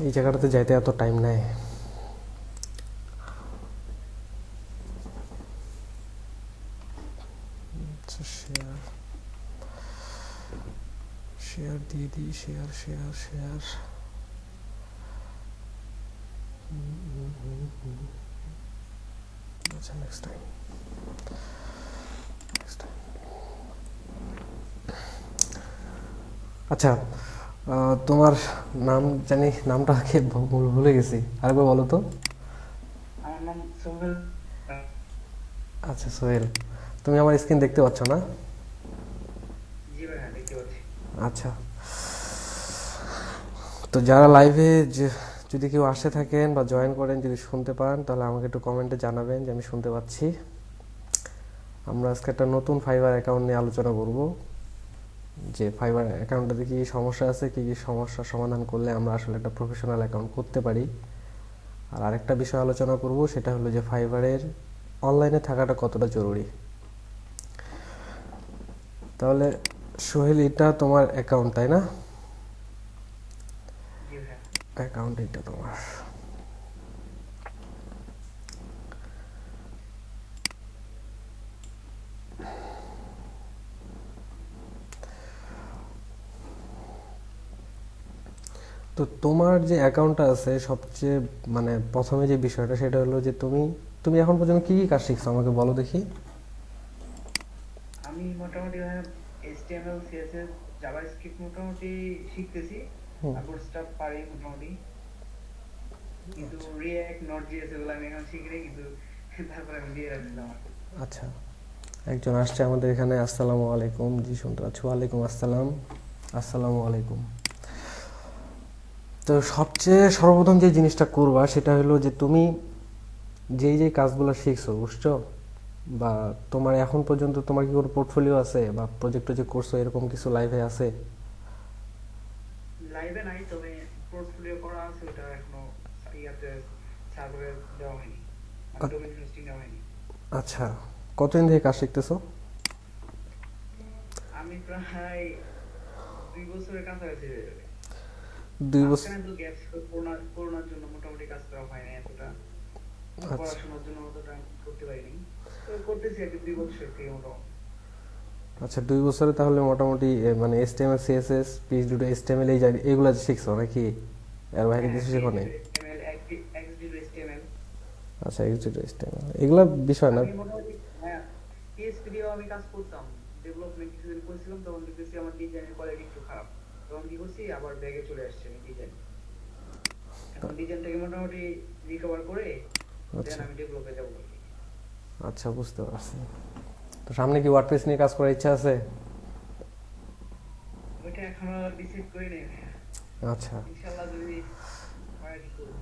এই জায়গাটাতে যাইতে এত টাইম নেয়। আচ্ছা, শেয়ার শেয়ার দিয়ে দিই, শেয়ার শেয়ার শেয়ার। আচ্ছা, নেক্সট টাইম। আচ্ছা, তোমার নাম জানি, নামটা কে ভুলে গেছি, আরেকবার বলো তো। আমার নাম সোহেল। আচ্ছা সোহেল, তুমি আমার স্ক্রিন দেখতে পাচ্ছ না? জি ভাই, হ্যাঁ দেখতে পাচ্ছি। আচ্ছা, তো যারা লাইভে যদি কেউ আসে থাকেন বা জয়েন করেন, যদি শুনতে পান তাহলে আমাকে একটু কমেন্টে জানাবেন যে আমি শুনতে পাচ্ছি। আমরা আজকে একটা নতুন ফাইবার অ্যাকাউন্ট নিয়ে আলোচনা করব, যে ফাইবার অ্যাকাউন্টটাতে কী সমস্যা আছে, কী কী সমস্যার সমাধান করলে আমরা আসলে একটা প্রফেশনাল অ্যাকাউন্ট করতে পারি। আর আরেকটা বিষয় আলোচনা করব, সেটা হলো যে ফাইবারের অনলাইনে থাকাটা কতটা জরুরি। তাহলে সোহেল, এটা তোমার অ্যাকাউন্ট তাই না? জি ভাই। অ্যাকাউন্ট এটা তোমার। তো তোমার যে অ্যাকাউন্টটা আছে, সবচেয়ে মানে প্রথমে যে বিষয়টা সেটা হলো যে তুমি তুমি এখন পর্যন্ত কি কি কাজ শিখছো আমাকে বলো দেখি। আমি মোটামুটি ভাই এইচটিএমএল সিএসএস জাভাস্ক্রিপ্ট মোটামুটি শিখতেছি। তারপর স্টাফ পারি মোটামুটি, কিন্তু রিঅ্যাক্ট নট জিএস এগুলো আমি এখন শিখিনি, কিন্তু তারপর আমি দিয়ে রাখছিলাম আর কি। আচ্ছা, একজন আসছে আমাদের এখানে। আসসালামু আলাইকুম। জি শুনতে পাচ্ছি, ওয়ালাইকুম আসসালাম। আসসালামু আলাইকুম। তো সবচেয়ে সর্বপ্রথম যে জিনিসটা করবা সেটা হলো যে তুমি যেই যেই কাজগুলো শিখছো, বুঝছো, বা তোমার এখন পর্যন্ত তোমার কি কোনো পোর্টফোলিও আছে বা প্রজেক্ট যে করছো এরকম কিছু লাইভে আছে? লাইভে নাই, তবে পোর্টফোলিও করা আছে, ওটা এখনো ইয়াতে সার্ভারে দেওয়া হয়নি, মানে ডোমেইন হোস্টিং দেওয়া হয়নি। আচ্ছা, কতদিন থেকে কাজ শিখতেছো? আমি প্রায় 2 বছরের কাছাকাছি হয়ে যাবে। 2 বছর? মাঝখানে তো গ্যাপ ছিল, করোনার জন্য মোটামুটি কাজ করা হয় না এতটা। আচ্ছা, পড়াশোনার জন্য অতটা করতে পারিনি, তো করতেছি আর কি 2 বছর থেকে মোটামুটি। আচ্ছা 2 বছরে তাহলে মোটামুটি মানে HTML CSS PHP HTML এই এগুলা শিখছো নাকি? এর বাইরে হ্যাঁ, কিছু শেখো পিএইচপি নাই? HTML XD HTML. আচ্ছা, HTML এগুলা বিষয় না। আমি মোটামুটি, হ্যাঁ, পিএইচপি দিয়েও আমি কাজ করতাম। ডেভেলপমেন্ট কিছুদিন করেছিলাম, তখন দেখতেছি আমার ডিজাইনের কোয়ালিটি একটু খারাপ। তখন কি করছি, আবার ব্যাগে চলে আসছে আমি ডিজাইন। এখন ডিজাইনটাকে মোটামুটি রিকভার করে দেন আচ্ছা আমি ডেভেলপে যাবো আর কি। আচ্ছা, বুঝতে পারছি। তো সামনে কি ওয়ার্ডপ্রেস নিয়ে কাজ করার ইচ্ছা আছে? ওইটা এখনো ডিসাইড করি নাই ভাইয়া। আচ্ছা, ইনশাল্লাহ যদি হয় আর কি করবো।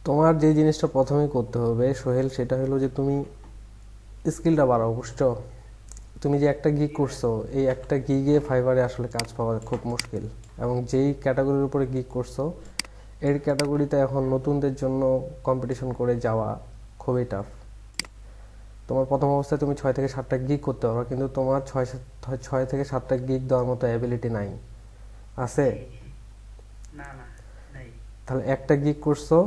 তোমার যে জিনিসটা প্রথমেই করতে হবে সোহেল, সেটা হলো যে তুমি স্কিলটা বাড়াও, বুঝছো। তুমি যে একটা গিগ জি ভাইয়া। করছো, এই একটা গিগে ফাইবারে আসলে কাজ পাওয়া খুব মুশকিল। এবং যেই ক্যাটাগরির উপরে গিগ করছো, এর ক্যাটাগরিতে এখন নতুনদের জন্য কম্পিটিশন করে যাওয়া খুবই টাফ। তোমার প্রথম অবস্থায় তুমি 6 থেকে 7টা গিগ করতে পারো, কিন্তু তোমার 6 থেকে 7টা গিগ দেওয়ার মতো অ্যাবিলিটি নাই। আছে? জি জি। না না, নাই। তাহলে একটা গিগ করছো,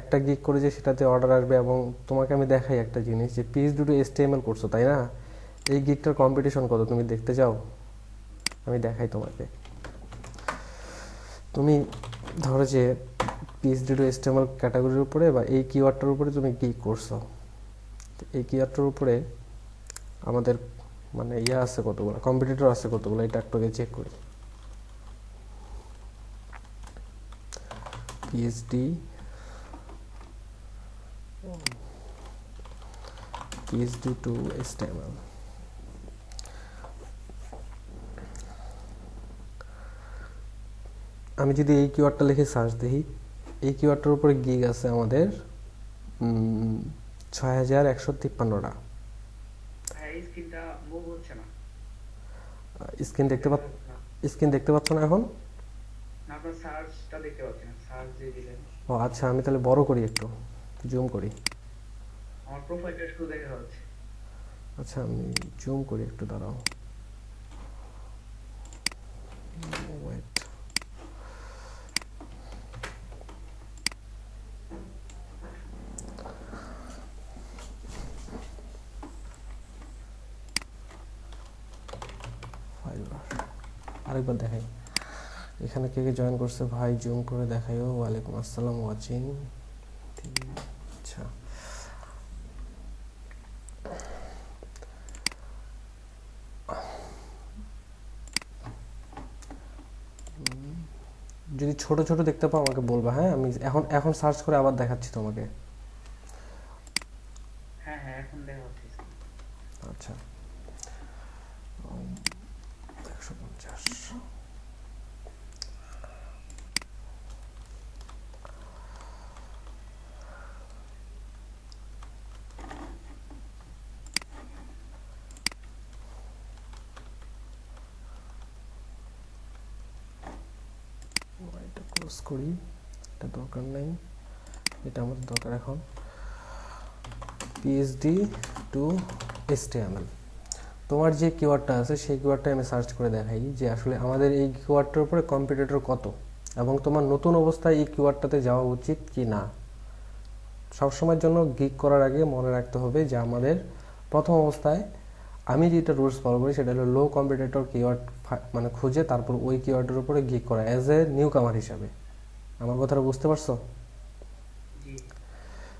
একটা গিগ করে যে সেটাতে অর্ডার আসবে, এবং তোমাকে আমি দেখাই একটা জিনিস, যে PHP HTML করছো তাই না? এই গিগটার জি। কম্পিটিশন কত তুমি দেখতে চাও? আমি দেখাই তোমাকে। তুমি ধরো যে PHP HTML ক্যাটাগরির উপরে বা এই কিওয়ার্ডটার উপরে তুমি গিগ করছো, এই কিওয়ার্ডটার উপরে আমাদের মানে ইয়ে আছে কতগুলো, কম্পিটিটর আছে কতগুলো, এটা একটু চেক করি। পিএইচডি PHP2 HTML, আমি যদি এই কিওয়ার্ডটা লিখে সার্চ দিই, এই কিওয়ার্ডটার উপরে গিগ আছে আমাদের 6153টা। ভাই এই স্ক্রিনটা মুভ হচ্ছে না, স্ক্রিন দেখতে দেখা পাচ্ছ? যাচ্ছে না। স্ক্রিন দেখতে পাচ্ছ না এখন? না, আপনার সার্চটা দেখতে পাচ্ছি না, সার্চ দিয়ে দিলেন। ও আচ্ছা, আমি তাহলে বড় করি, একটু জুম করি। আমার প্রোফাইলটা শুধু দেখা যাচ্ছে। আচ্ছা, আমি জুম করি একটু, দাঁড়াও। ওয়েট। আরেকবার দেখাই, এখানে কে কে জয়েন করছে ভাই জুম করে দেখাইও। ওয়ালাইকুম আসসালাম, ওয়াচিং। আচ্ছা, যদি ছোট ছোট দেখতে পাও আমাকে বলবা, হ্যাঁ আমি এখন এখন সার্চ করে আবার দেখাচ্ছি তোমাকে। হ্যাঁ হ্যাঁ এখন দেখা হচ্ছে screen। আচ্ছা, 150। এটা ক্লোজ করি, এটা দরকার নেই, এটা আমাদের দরকার এখন। পিএইচডি টু HTML, তোমার যে কিওয়ার্ডটা আছে সেই কিওয়ার্ডটা আমি সার্চ করে দেখাই যে আসলে আমাদের এই কিওয়ার্ডটার উপরে কম্পিটিটর কত, এবং তোমার নতুন অবস্থায় এই কিওয়ার্ডটাতে যাওয়া উচিত কি না। সবসময়ের জন্য গিগ করার আগে মনে রাখতে হবে যে আমাদের প্রথম অবস্থায় আমি যেটা রুলস ফলো করি সেটা হলো লো কম্পিটিটর কিওয়ার্ড মানে খুঁজে তারপর ওই কিওয়ার্ডের উপরে গিগ করা অ্যাজ এ নিউ কামার হিসাবে। আমার কথাটা বুঝতে পারছো? জি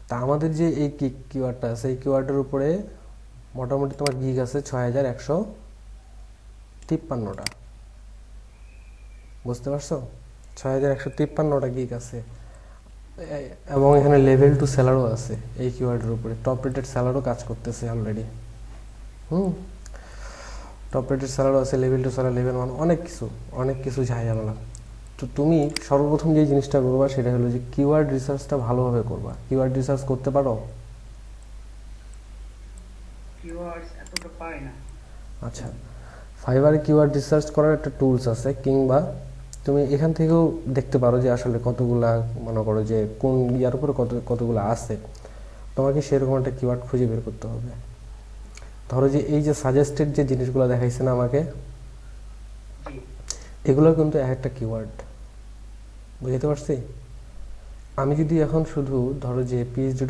তা আমাদের যে এই কিওয়ার্ডটা আছে এই কিওয়ার্ডের উপরে মোটামুটি তোমার গিগ আছে 6153টা। বুঝতে পারছো? 6153টা গিগ আছে, এবং এখানে লেভেল 2 সেলারও আছে এই কিওয়ার্ডের উপরে। টপ রেটেড সেলারও কাজ করতেছে অলরেডি। টপ রেটেড সেলারও আছে, লেভেল 2 সেলার, লেভেল 1, অনেক কিছু ঝামেলা। তো তুমি সর্বপ্রথম যে জিনিসটা করবা সেটা হলো যে কিওয়ার্ড রিসার্চটা ভালোভাবে করবা। কিওয়ার্ড রিসার্চ করতে পারো? কিওয়ার্ডস এতটা পারি না। আচ্ছা, ফাইবারে কিওয়ার্ড রিসার্চ করার একটা টুলস আছে, কিংবা তুমি এখান থেকেও দেখতে পারো যে আসলে কতগুলা, মনে করো যে কোন ইয়ার উপরে কতগুলো আছে। তোমাকে সেরকম একটা কিওয়ার্ড খুঁজে বের করতে হবে। ধরো যে এই যে সাজেস্টেড যে জিনিসগুলো দেখাইছে না আমাকে, জি এগুলো কিন্তু একটা কিওয়ার্ড। বুঝতে পারছি? আমি যদি এখন শুধু ধরো যে পিএইচডি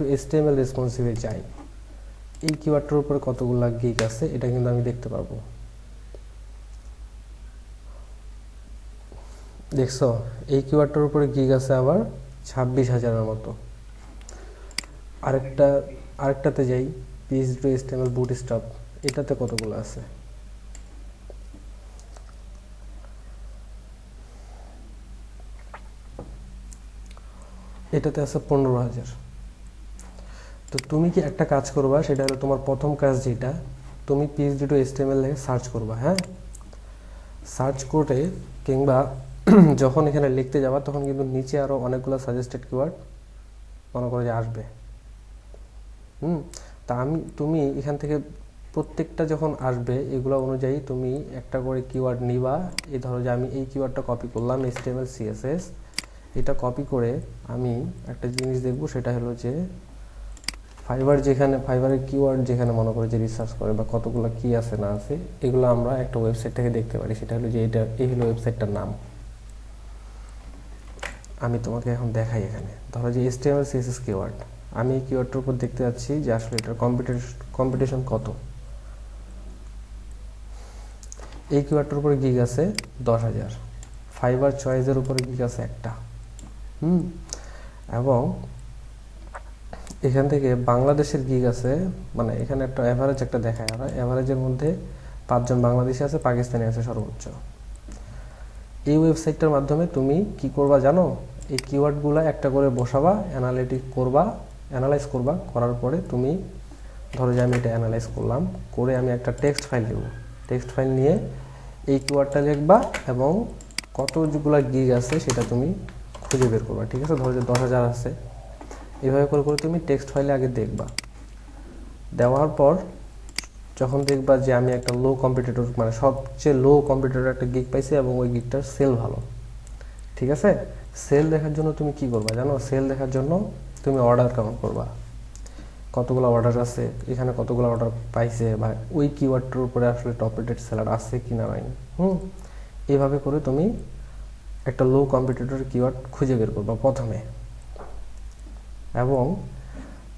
টু HTML রেসপন্সিভে যাই, এই কিওয়ার্ডটার উপরে কতগুলা গিগ আছে এটা কিন্তু আমি দেখতে পারবো। দেখছো, এই কিওয়ার্ডটার উপরে গিগ আছে আবার 26,000-এর মতো। অনেক আরেকটা বেশি। আরেকটাতে যাই, পিএইচডি টু HTML বুটস্ট্র্যাপ, এটাতে কতগুলো আছে? এটাতে আছে 15,000। তো তুমি কি একটা কাজ করবা, সেটা হলো তোমার প্রথম কাজ যেটা, তুমি পিএইচডি টু HTML সার্চ করবা। হ্যাঁ, সার্চ করে কিংবা যখন এখানে লিখতে যাবা তখন কিন্তু নিচে আরও অনেকগুলো সাজেস্টেড কিওয়ার্ড মনে করো যে আসবে। তা তুমি এখান থেকে প্রত্যেকটা যখন আসবে এগুলো অনুযায়ী তুমি একটা করে কিওয়ার্ড নিবা। এই ধরো যে আমি এই কিওয়ার্ডটা কপি করলাম, HTML CSS, এটা কপি করে আমি একটা জিনিস দেখব, সেটা হলো যে ফাইবারের কিওয়ার্ড যেখানে মনে করে যে রিসার্চ করে বা কতগুলো কি আছে না আছে, এগুলো আমরা একটা ওয়েবসাইট থেকে দেখতে পারি। সেটা হলো যে এই হলো ওয়েবসাইটটার নাম। আমি তোমাকে এখন দেখাই। এখানে ধরো যে HTML CSS কিওয়ার্ড, আমি এই কিওয়ার্ডটার উপর দেখতে যাচ্ছি যে আসলে এটার কম্পিটিশন কত। এই কিওয়ার্ডটার উপরে গিগ আছে 10,000। ফাইবার চয়েসের উপরে গিগ আছে একটা। এবং এখান থেকে বাংলাদেশের গিগ আছে, মানে এখানে একটা অ্যাভারেজ একটা দেখায়, আর অ্যাভারেজের মধ্যে 5 জন বাংলাদেশি আছে, পাকিস্তানি আছে সর্বোচ্চ। এই ওয়েবসাইটটার মাধ্যমে তুমি কি করবা জানো? এই কিওয়ার্ডগুলো একটা করে বসাবা, অ্যানালাইজ করবা, করার পরে তুমি ধরো যে আমি এটা অ্যানালাইজ করলাম, করে আমি একটা টেক্সট ফাইল নেব। টেক্সট ফাইল নিয়ে এই কিওয়ার্ডটা লিখবা এবং কতগুলো গিগ আছে সেটা তুমি খুঁজে বের করবা। ঠিক আছে, ধরো যে 10,000 আছে। এভাবে করে করে তুমি টেক্সট ফাইলে আগে দেখবা। দেওয়ার পর যখন দেখবা যে আমি একটা লো কম্পিটিটর, মানে সবচেয়ে লো কম্পিটিটর একটা গিগ পাইছি এবং ওই গিগটার সেল ভালো, ঠিক আছে, সেল দেখার জন্য তুমি কি করবা জানো? সেল দেখার জন্য তুমি অর্ডার কাউন্ট করবা, কতগুলো অর্ডার আছে, এখানে কতগুলো অর্ডার পাইছে, বা ওই কিওয়ার্ডটার উপরে আসলে টপ রেটেড সেলার আছে কি না নাই। এইভাবে করে তুমি একটা লো কম্পিটিটর কিওয়ার্ড খুঁজে বের করবা প্রথমে। এবং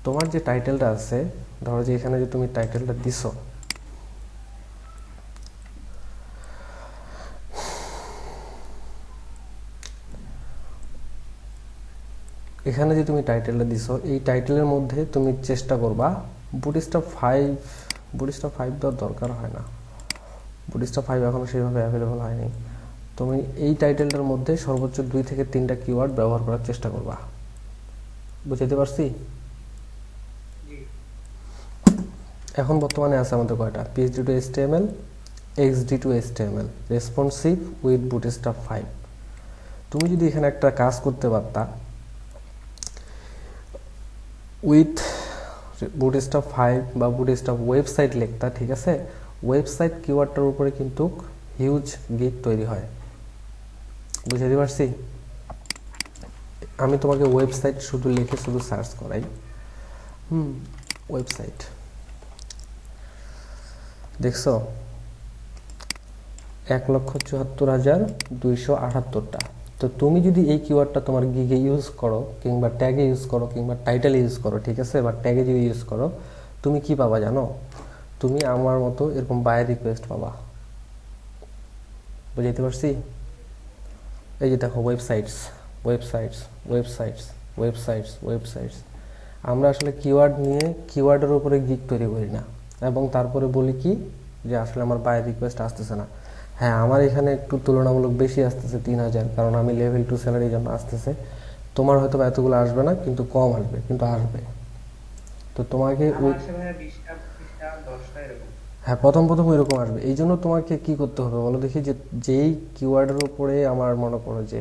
তোমার যে টাইটেলটা আছে, ধরো যে এখানে যে তুমি টাইটেলটা দিছো, এখানে যে তুমি টাইটেলটা দিছো এই টাইটেলের মধ্যে তুমি চেষ্টা করবা বুটস্ট্র্যাপ 5 দেওয়ার দরকার হয় না, বুটস্ট্র্যাপ 5 এখনো সেভাবে অ্যাভেলেবল হয়নি। তুমি এই টাইটেলটার মধ্যে সর্বোচ্চ 2 থেকে 3টা কিওয়ার্ড ব্যবহার করার চেষ্টা করবা। বুঝতে পারছি? জি এখন বর্তমানে আছে আমাদের কয়টা? PHP to HTML, XD to HTML, responsive with bootstrap 5। তুমি যদি এখানে একটা কাজ করতে পারতা, উইথ বুটস্ট্র্যাপ 5 বা বুটস্ট্র্যাপ ওয়েবসাইট লিখতা, ঠিক আছে? ওয়েবসাইট কিওয়ার্ডটার উপরে কিন্তু হিউজ গিগ তৈরি হয়। বুঝতে পারছি? আমি তোমাকে ওয়েবসাইট শুধু লিখে শুধু সার্চ করাই। ওয়েবসাইট দেখছো 1,74,278টা। তো তুমি যদি এই কিওয়ার্ডটা তোমার গিগে ইউজ করো কিংবা ট্যাগে ইউজ করো কিংবা টাইটেলে ইউজ করো, ঠিক আছে, বা ট্যাগে যদি ইউজ করো, তুমি কি পাবা জানো? তুমি আমার মতো এরকম বায়ার রিকোয়েস্ট পাবা। বুঝাইতে পারছি? এই যে দেখো websites websites websites websites websites. আমরা আসলে কিওয়ার্ড নিয়ে কিওয়ার্ডের উপরে গিগ তৈরি করি না এবং তারপরে বলি কি যে আসলে আমার বায়ার রিকোয়েস্ট আসতেছে না। হ্যাঁ, আমার এখানে একটু তুলনামূলক বেশি আসতেছে 3,000, কারণ আমি লেভেল 2 স্যালারির জন্য আসতেছে। তোমার হয়তো এতগুলো আসবে না, কিন্তু কম আসবে, কিন্তু আসবে। তো তোমাকে আমার আসে ভাইয়া 20টা 20টা 10টা এরকম। হ্যাঁ, প্রথম প্রথম এরকম আসবে। এই জন্য তোমাকে কি করতে হবে বলো দেখি, যে যেই কিওয়ার্ডের উপরে আমার মনে করো যে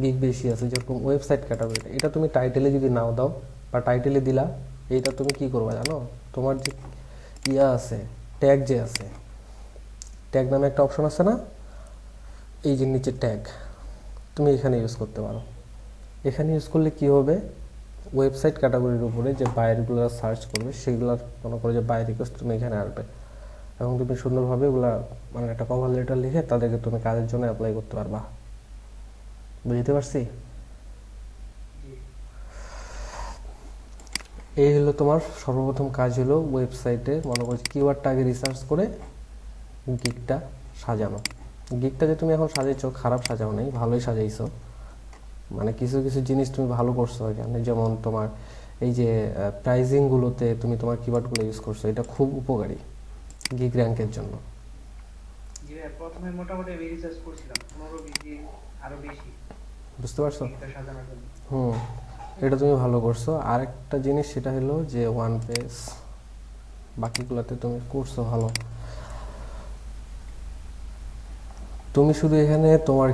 গিগ বেশি আছে, যেরকম ওয়েবসাইট ক্যাটাগরি, এটা তুমি টাইটেলে যদি নাও দাও বা টাইটেলে দিলা, এইটা তুমি কি করবা জানো? তোমার যে ইয়া আছে, ট্যাগ যে আছে, ট্যাগ নামে একটা অপশন আছে না, এই যে নিচে ট্যাগ, তুমি এখানে ইউজ করতে পারো। এখানে ইউজ করলে কি হবে, ওয়েবসাইট ক্যাটাগরির উপরে যে বায়ারগুলো সার্চ করবে সেগুলোর মনে করো যে বায়ার রিকোয়েস্ট তুমি এখানে আসবে এবং তুমি সুন্দরভাবে ওগুলা মানে একটা কভার লেটার লিখে তাদেরকে তুমি কাজের জন্য অ্যাপ্লাই করতে পারবা। বুঝতে পারছি? জি এই হলো তোমার সর্বপ্রথম কাজ, হলো ওয়েবসাইটে মনে করো কিওয়ার্ডটা আগে রিসার্চ করে গিগটা সাজানো। গিগটা যে তুমি এখন সাজাইছো, খারাপ সাজাও নাই, ভালোই সাজাইছো। মানে কিছু কিছু জিনিস তুমি ভালো করছো এখানে, যেমন তোমার এই যে প্রাইজিংগুলোতে তুমি তোমার কিওয়ার্ডগুলো ইউজ করছো, এটা খুব উপকারী গিগ র্যাঙ্কের জন্য। জি ভাইয়া, প্রথমে মোটামুটি আমি রিসার্চ করছিলাম 15-20 দিন আরো বেশি বুঝতে পারছো? এটা সাজানোর জন্য। হুম, এটা তুমি ভালো করছো। আরেকটা জিনিস সেটা হলো যে ওয়ান পেজ, বাকিগুলোতে তুমি করছো ভালো। তুমি শুধু এখানে তোমার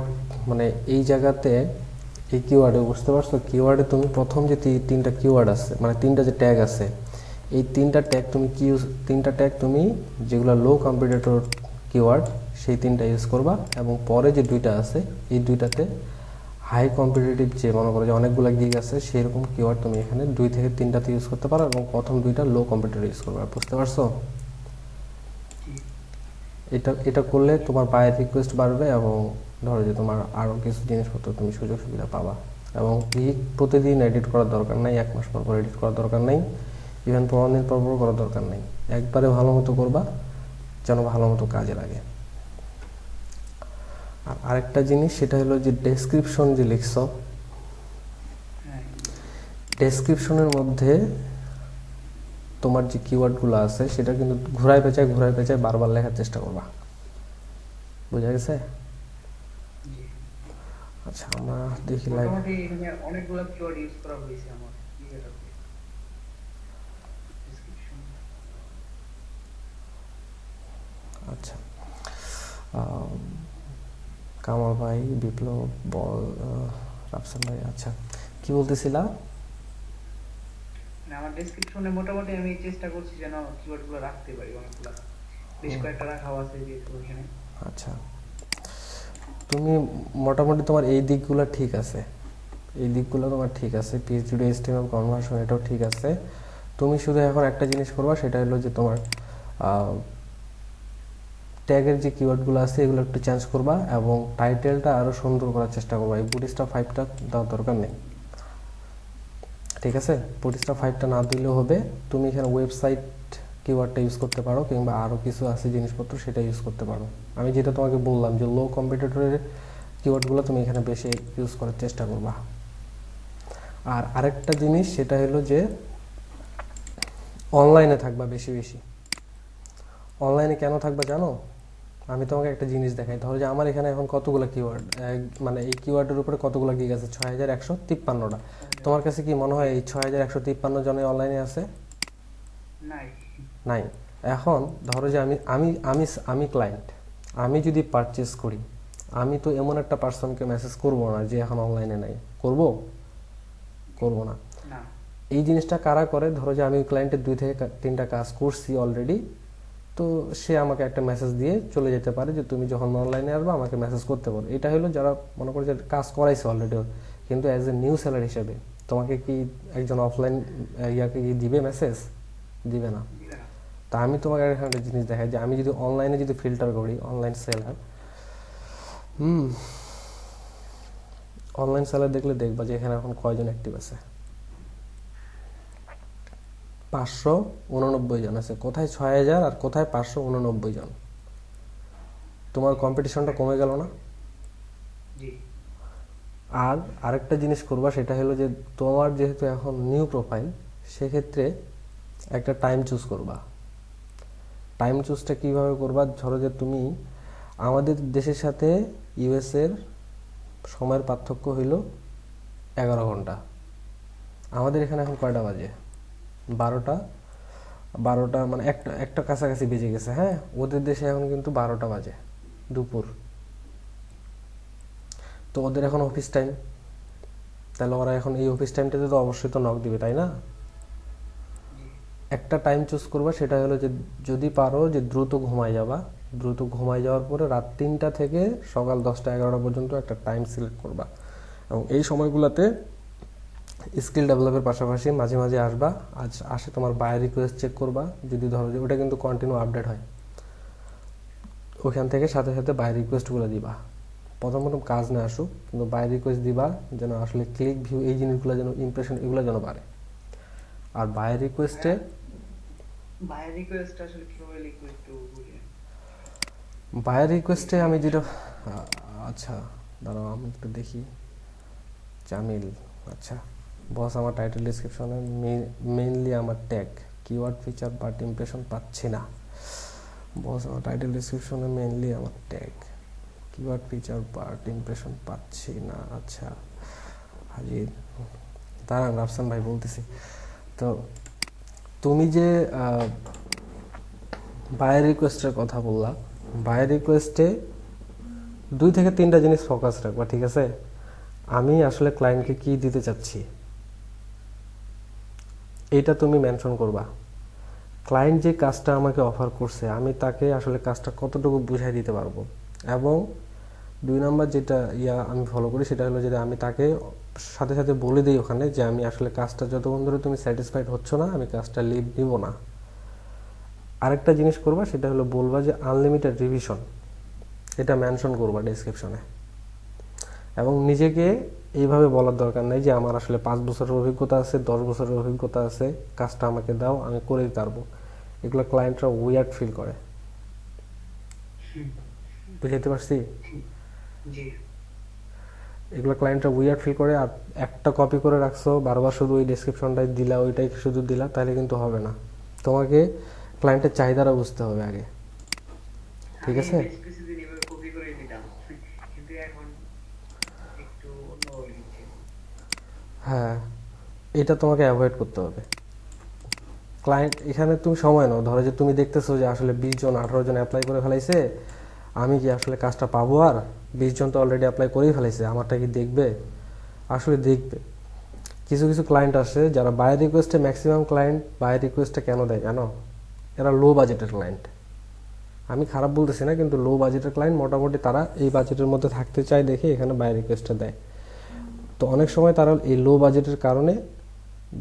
মানে এই জায়গাতে এই কিওয়ার্ডে, বুঝতে পারছো, কিওয়ার্ডে তুমি প্রথম যে 3টা কিওয়ার্ড আছে, মানে 3টা যে ট্যাগ আছে, এই 3টা ট্যাগ তুমি কি ইউজ, 3টা ট্যাগ তুমি যেগুলো লো কম্পিটিটর কিওয়ার্ড সেই 3টা ইউজ করবা এবং পরে যে 2টা আছে এই 2টাতে হাই কম্পিটিটিভ, যে মনে করো যে অনেকগুলো গিগ আছে সেরকম কিওয়ার্ড তুমি এখানে 2 থেকে 3টাতে ইউজ করতে পারো এবং প্রথম 2টা লো কম্পিটিটর ইউজ করবা। বুঝতে পারছো? জি এটা এটা করলে তোমার বায়ার রিকোয়েস্ট বাড়বে এবং ধরো যে তোমার আরও কিছু জিনিসপত্র তুমি সুযোগ সুবিধা পাবা। এবং গিগ প্রতিদিন এডিট করার দরকার নাই, 1 মাস পর পর এডিট করার দরকার নাই, ইভেন 15 দিন পর পর করার দরকার নাই। একবারে ভালো মতো করবা যেন ভালো মতো কাজে লাগে। আর আরেকটা জিনিস সেটা হলো যে ডেসক্রিপশন যে লিখছো, হ্যাঁ ডেসক্রিপশনের মধ্যে তোমার যে কিওয়ার্ডগুলো আছে সেটা কিন্তু ঘুরায় পেঁচায় বারবার লেখার চেষ্টা করবা। বুঝা গেছে? জি আচ্ছা, আমরা দেখি লাইভ। মোটামুটি এখানে অনেকগুলো কিওয়ার্ড ইউজ করা হয়েছে আমার ইয়েটাতে ডেসক্রিপশন। আচ্ছা, কামাল ভাই, বিপ্লব বল, রাফসান ভাই, আচ্ছা কি বলতেছিলা? মানে আমার ডেসক্রিপশনে মোটামুটি আমি চেষ্টা করছি যেন কিওয়ার্ড গুলো রাখতে পারি, অনেকগুলো বেশ কয়েকটা রাখাও আছে যেহেতু ওখানে। আচ্ছা, তুমি মোটামুটি তোমার এই দিকগুলো ঠিক আছে, এই দিকগুলো তোমার ঠিক আছে, পিএইচডি টু এইচটিএমএল কনভার্সন এটাও ঠিক আছে। তুমি শুধু এখন একটা জিনিস করবা, সেটা হলো যে তোমার ট্যাগের যে কিওয়ার্ডগুলো আছে এগুলো একটু চেঞ্জ করবা এবং টাইটেলটা আরও সুন্দর করার চেষ্টা করবা। এই বুটস্ট্র্যাপ 5টা দেওয়ার দরকার নেই, ঠিক আছে? বুটস্ট্র্যাপ 5টা না দিলেও হবে। তুমি এখানে ওয়েবসাইট কিওয়ার্ডটা ইউজ করতে পারো কিংবা আরও কিছু আছে জিনিসপত্র সেটা ইউজ করতে পারো। আমি যেটা তোমাকে বললাম যে লো কম্পিটিটরের কিওয়ার্ডগুলো তুমি এখানে বেশি ইউজ করার চেষ্টা করবা। আর আরেকটা জিনিস সেটা হলো যে অনলাইনে থাকবা বেশি বেশি। অনলাইনে কেন থাকবা জানো? আমি তোমাকে একটা জিনিস দেখাই। ধরো যে আমার এখানে এখন কতগুলো কিওয়ার্ড, মানে এই কিওয়ার্ডের উপরে কতগুলো গিগ আছে, 6153টা। তোমার কাছে কি মনে হয় এই 6153 জনে অনলাইনে আছে? নাই। নাই। এখন ধরো যে আমি আমি আমি আমি ক্লায়েন্ট, আমি যদি পারচেস করি, আমি তো এমন একটা পার্সনকে মেসেজ করব না যে এখন অনলাইনে নাই। করব? করব না। না। এই জিনিসটা কারা করে? ধরো যে আমি ক্লায়েন্টের 2 থেকে 3টা কাজ করছি অলরেডি, তো সে আমাকে একটা মেসেজ দিয়ে চলে যেতে পারে যে তুমি যখন অনলাইনে আসবে আমাকে মেসেজ করতে পারো। এটা হলো যারা মনে করে যে কাজ করাইছে অলরেডি। কিন্তু অ্যাজ এ নিউ সেলার হিসেবে তোমাকে কি একজন অফলাইন ইয়াকে কি দিবে মেসেজ? দিবে না। দিবে না। তা আমি তোমাকে এখানে একটা জিনিস দেখাই যে আমি যদি অনলাইনে যদি ফিল্টার করি, অনলাইন সেলার, অনলাইন সেলার দেখলে দেখবা যে এখানে এখন কয়জন অ্যাক্টিভ আছে। 589 জন আছে। কোথায় 6000 আর কোথায় 589 জন? তোমার কম্পিটিশনটা কমে গেল না? জি। আর আরেকটা জিনিস করবা, সেটা হলো যে তোমার যেহেতু এখন নিউ প্রোফাইল, সেক্ষেত্রে একটা টাইম চুজ করবা। টাইম চুজটা কীভাবে করবা? ধরো যে তুমি আমাদের দেশের সাথে ইউএসের সময়ের পার্থক্য হইল 11 ঘন্টা। আমাদের এখানে এখন কয়টা বাজে? 12টা। 12টা মানে একটা একটা কাছাকাছি বেজে গেছে। হ্যাঁ, ওদের দেশে এখন কিন্তু 12টা বাজে দুপুর। তো ওদের এখন অফিস টাইম। তাহলে ওরা এখন এই অফিস টাইমটাতে তো অবশ্যই তো নক দিবে, তাই না? জি। একটা টাইম চুজ করবা, সেটা হলো যে যদি পারো যে দ্রুত ঘুমায় যাবা। দ্রুত ঘুমায় যাওয়ার পরে রাত 3টা থেকে সকাল 10টা 11টা পর্যন্ত একটা টাইম সিলেক্ট করবা, এবং এই সময়গুলোতে স্কিল ডেভেলপের পাশাপাশি মাঝে মাঝে আসবা। আজ আসে তোমার বাই রিকোয়েস্ট চেক করবা। যদি ধরো যে ওটা কিন্তু কন্টিনিউ আপডেট হয়, ওখান থেকে সাথে সাথে বাই রিকোয়েস্টগুলো দিবা। প্রথম প্রথম কাজ না আসুক, কিন্তু বাই রিকোয়েস্ট দিবা যেন আসলে ক্লিক ভিউ এই জিনিসগুলো যেন ইমপ্রেশন এগুলো যেন বাড়ে। আর বাই রিকোয়েস্টে বাই রিকোয়েস্ট আসলে কিভাবে লিখবো একটু বললেন? বায়ার রিকোয়েস্টে আমি যেটা আচ্ছা দাঁড়াও আমি একটু দেখি। জামিল, আচ্ছা বস আমার টাইটেল ডিসক্রিপশনে মেইনলি আমার tag keyword feature but impression পাচ্ছি না। বস আমার টাইটেল ডিসক্রিপশনে মেইনলি আমার tag keyword feature but impression পাচ্ছি না। আচ্ছা হাজির, দাঁড়ান রাফসান ভাই বলতেছি। তো তুমি যে বায়ার রিকোয়েস্টের কথা বললা, বায়ার রিকোয়েস্টে 2 থেকে 3টা জিনিস ফোকাস রাখবা, ঠিক আছে? আমি আসলে ক্লায়েন্টকে কি দিতে চাচ্ছি এটা তুমি মেনশন করবা। ক্লায়েন্ট যে কাজটা আমাকে অফার করছে আমি তাকে আসলে কাজটা কতটুকু বুঝাই দিতে পারবো। এবং 2 নাম্বার যেটা আমি ফলো করি সেটা হলো যে আমি তাকে সাথে সাথে বলে দিই ওখানে যে আমি আসলে কাজটা যতক্ষণ ধরে তুমি স্যাটিসফাইড হচ্ছ না আমি কাজটা লিভ দিব না। আরেকটা জিনিস করবা, সেটা হলো বলবা যে আনলিমিটেড রিভিশন, এটা মেনশন করবা ডেসক্রিপশনে। এবং নিজেকে এইভাবে বলার দরকার নেই যে আমার আসলে 5 বছরের অভিজ্ঞতা আছে, 10 বছরের অভিজ্ঞতা আছে, কাজটা আমাকে দাও আমি করে দিতে পারবো। এগুলো ক্লায়েন্টরা উইয়ার্ড ফিল করে। বুঝাইতে পারছি? জি। এগুলো ক্লায়েন্টরা উইয়ার্ড ফিল করে। আর একটা কপি করে রাখছো, বারবার শুধু ওই ডেসক্রিপশনটাই দিলা, ওইটাই শুধু দিলা, তাহলে কিন্তু হবে না। তোমাকে ক্লায়েন্টের চাহিদাটা বুঝতে হবে আগে, ঠিক আমি আছে? বেশ কিছুদিন এভাবে কপি করে দিতাম, কিন্তু এখন একটু অন্যভাবে লিখছি। হ্যাঁ, এটা তোমাকে অ্যাভয়েড করতে হবে। ক্লায়েন্ট এখানে তুমি সময় নাও। ধরো যে তুমি দেখতেছো যে আসলে 20 জন 18 জন অ্যাপ্লাই করে ফেলাইছে, আমি কি আসলে কাজটা পাবো? আর 20 জন তো অলরেডি অ্যাপ্লাই করেই ফেলাইছে, আমারটা কি দেখবে? আসলে দেখবে। কিছু কিছু ক্লায়েন্ট আসে যারা বাই রিকোয়েস্টে, ম্যাক্সিমাম ক্লায়েন্ট বাই রিকোয়েস্টে কেন দেয় জানো? এরা লো বাজেটের ক্লায়েন্ট। আমি খারাপ বলতেছি না, কিন্তু লো বাজেটের ক্লায়েন্ট মোটামুটি তারা এই বাজেটের মধ্যে থাকতে চায় দেখে এখানে বাই রিকোয়েস্টটা দেয়। তো অনেক সময় তারা এই লো বাজেটের কারণে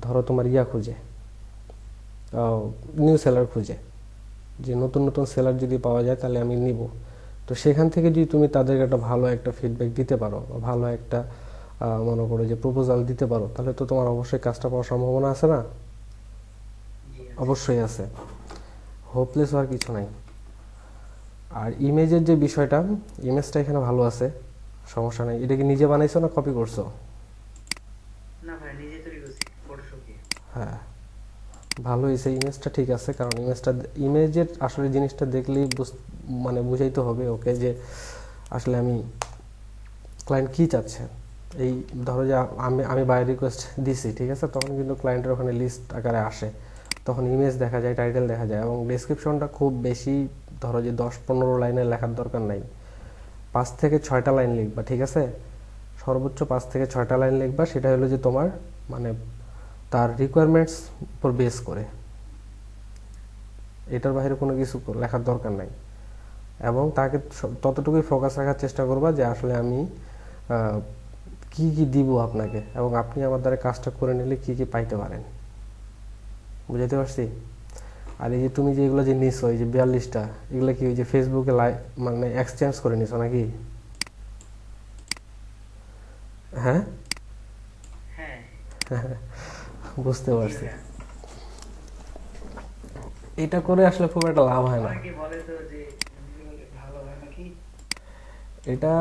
ধরো তোমার খুঁজে, নিউ সেলার খুঁজে, যে নতুন নতুন সেলার যদি পাওয়া যায় তাহলে আমি নিব। তো সেখান থেকে যদি তুমি তাদেরকে একটা ভালো একটা ফিডব্যাক দিতে পারো, বা ভালো একটা মনে করো যে প্রপোজাল দিতে পারো, তাহলে তো তোমার অবশ্যই কাজটা পাওয়ার সম্ভাবনা আছে না? জি। অবশ্যই আছে। হোপলেস হওয়ার কিছু নাই। আর ইমেজের যে বিষয়টা, ইমেজটা এখানে ভালো আছে, সমস্যা নেই। এটা কি নিজে বানাইছো না কপি করছো? না ভাই, নিজে হ্যাঁ, ভালো হয়েছে, ইমেজটা ঠিক আছে, কারণ ইমেজের আসলে জিনিসটা দেখলেই মানে বুঝাইতে হবে ওকে যে আসলে আমি ক্লায়েন্ট কী চাচ্ছে। এই ধরো যে আমি আমি বাই রিকোয়েস্ট দিছি, ঠিক আছে, তখন কিন্তু ক্লায়েন্টের ওখানে লিস্ট আকারে আসে, তখন ইমেজ দেখা যায়, টাইটেল দেখা যায়, এবং ডেসক্রিপশনটা খুব বেশি ধরো যে 10-15 লাইনের লেখার দরকার নাই, 5 থেকে 6টা লাইন লিখবা, ঠিক আছে, সর্বোচ্চ 5 থেকে 6টা লাইন লিখবা। সেটা হলো যে তোমার মানে তার রিকোয়ারমেন্টস উপর বেস করে, এটার বাইরে কোনো কিছু লেখার দরকার নাই। এবং তাকে ততটুকুই ফোকাস রাখার চেষ্টা করবা যে আসলে আমি কি কি দিব আপনাকে, এবং আপনি আমার দ্বারা কাজটা করে নিলে কি কি পাইতে পারেন। বুঝাইতে পারছি? আর এই যে তুমি যে এগুলো যে নিছো, এই যে 42টা, এগুলো কি ওই যে ফেসবুকে মানে এক্সচেঞ্জ করে নিছো নাকি? হ্যাঁ, হ্যাঁ। বুঝতে জি পারছি। ভাইয়া। এটা করে আসলে খুব একটা লাভ হয় না। অনেকে বলে তো যে এমনি হলে ভালো হয় নাকি? এটা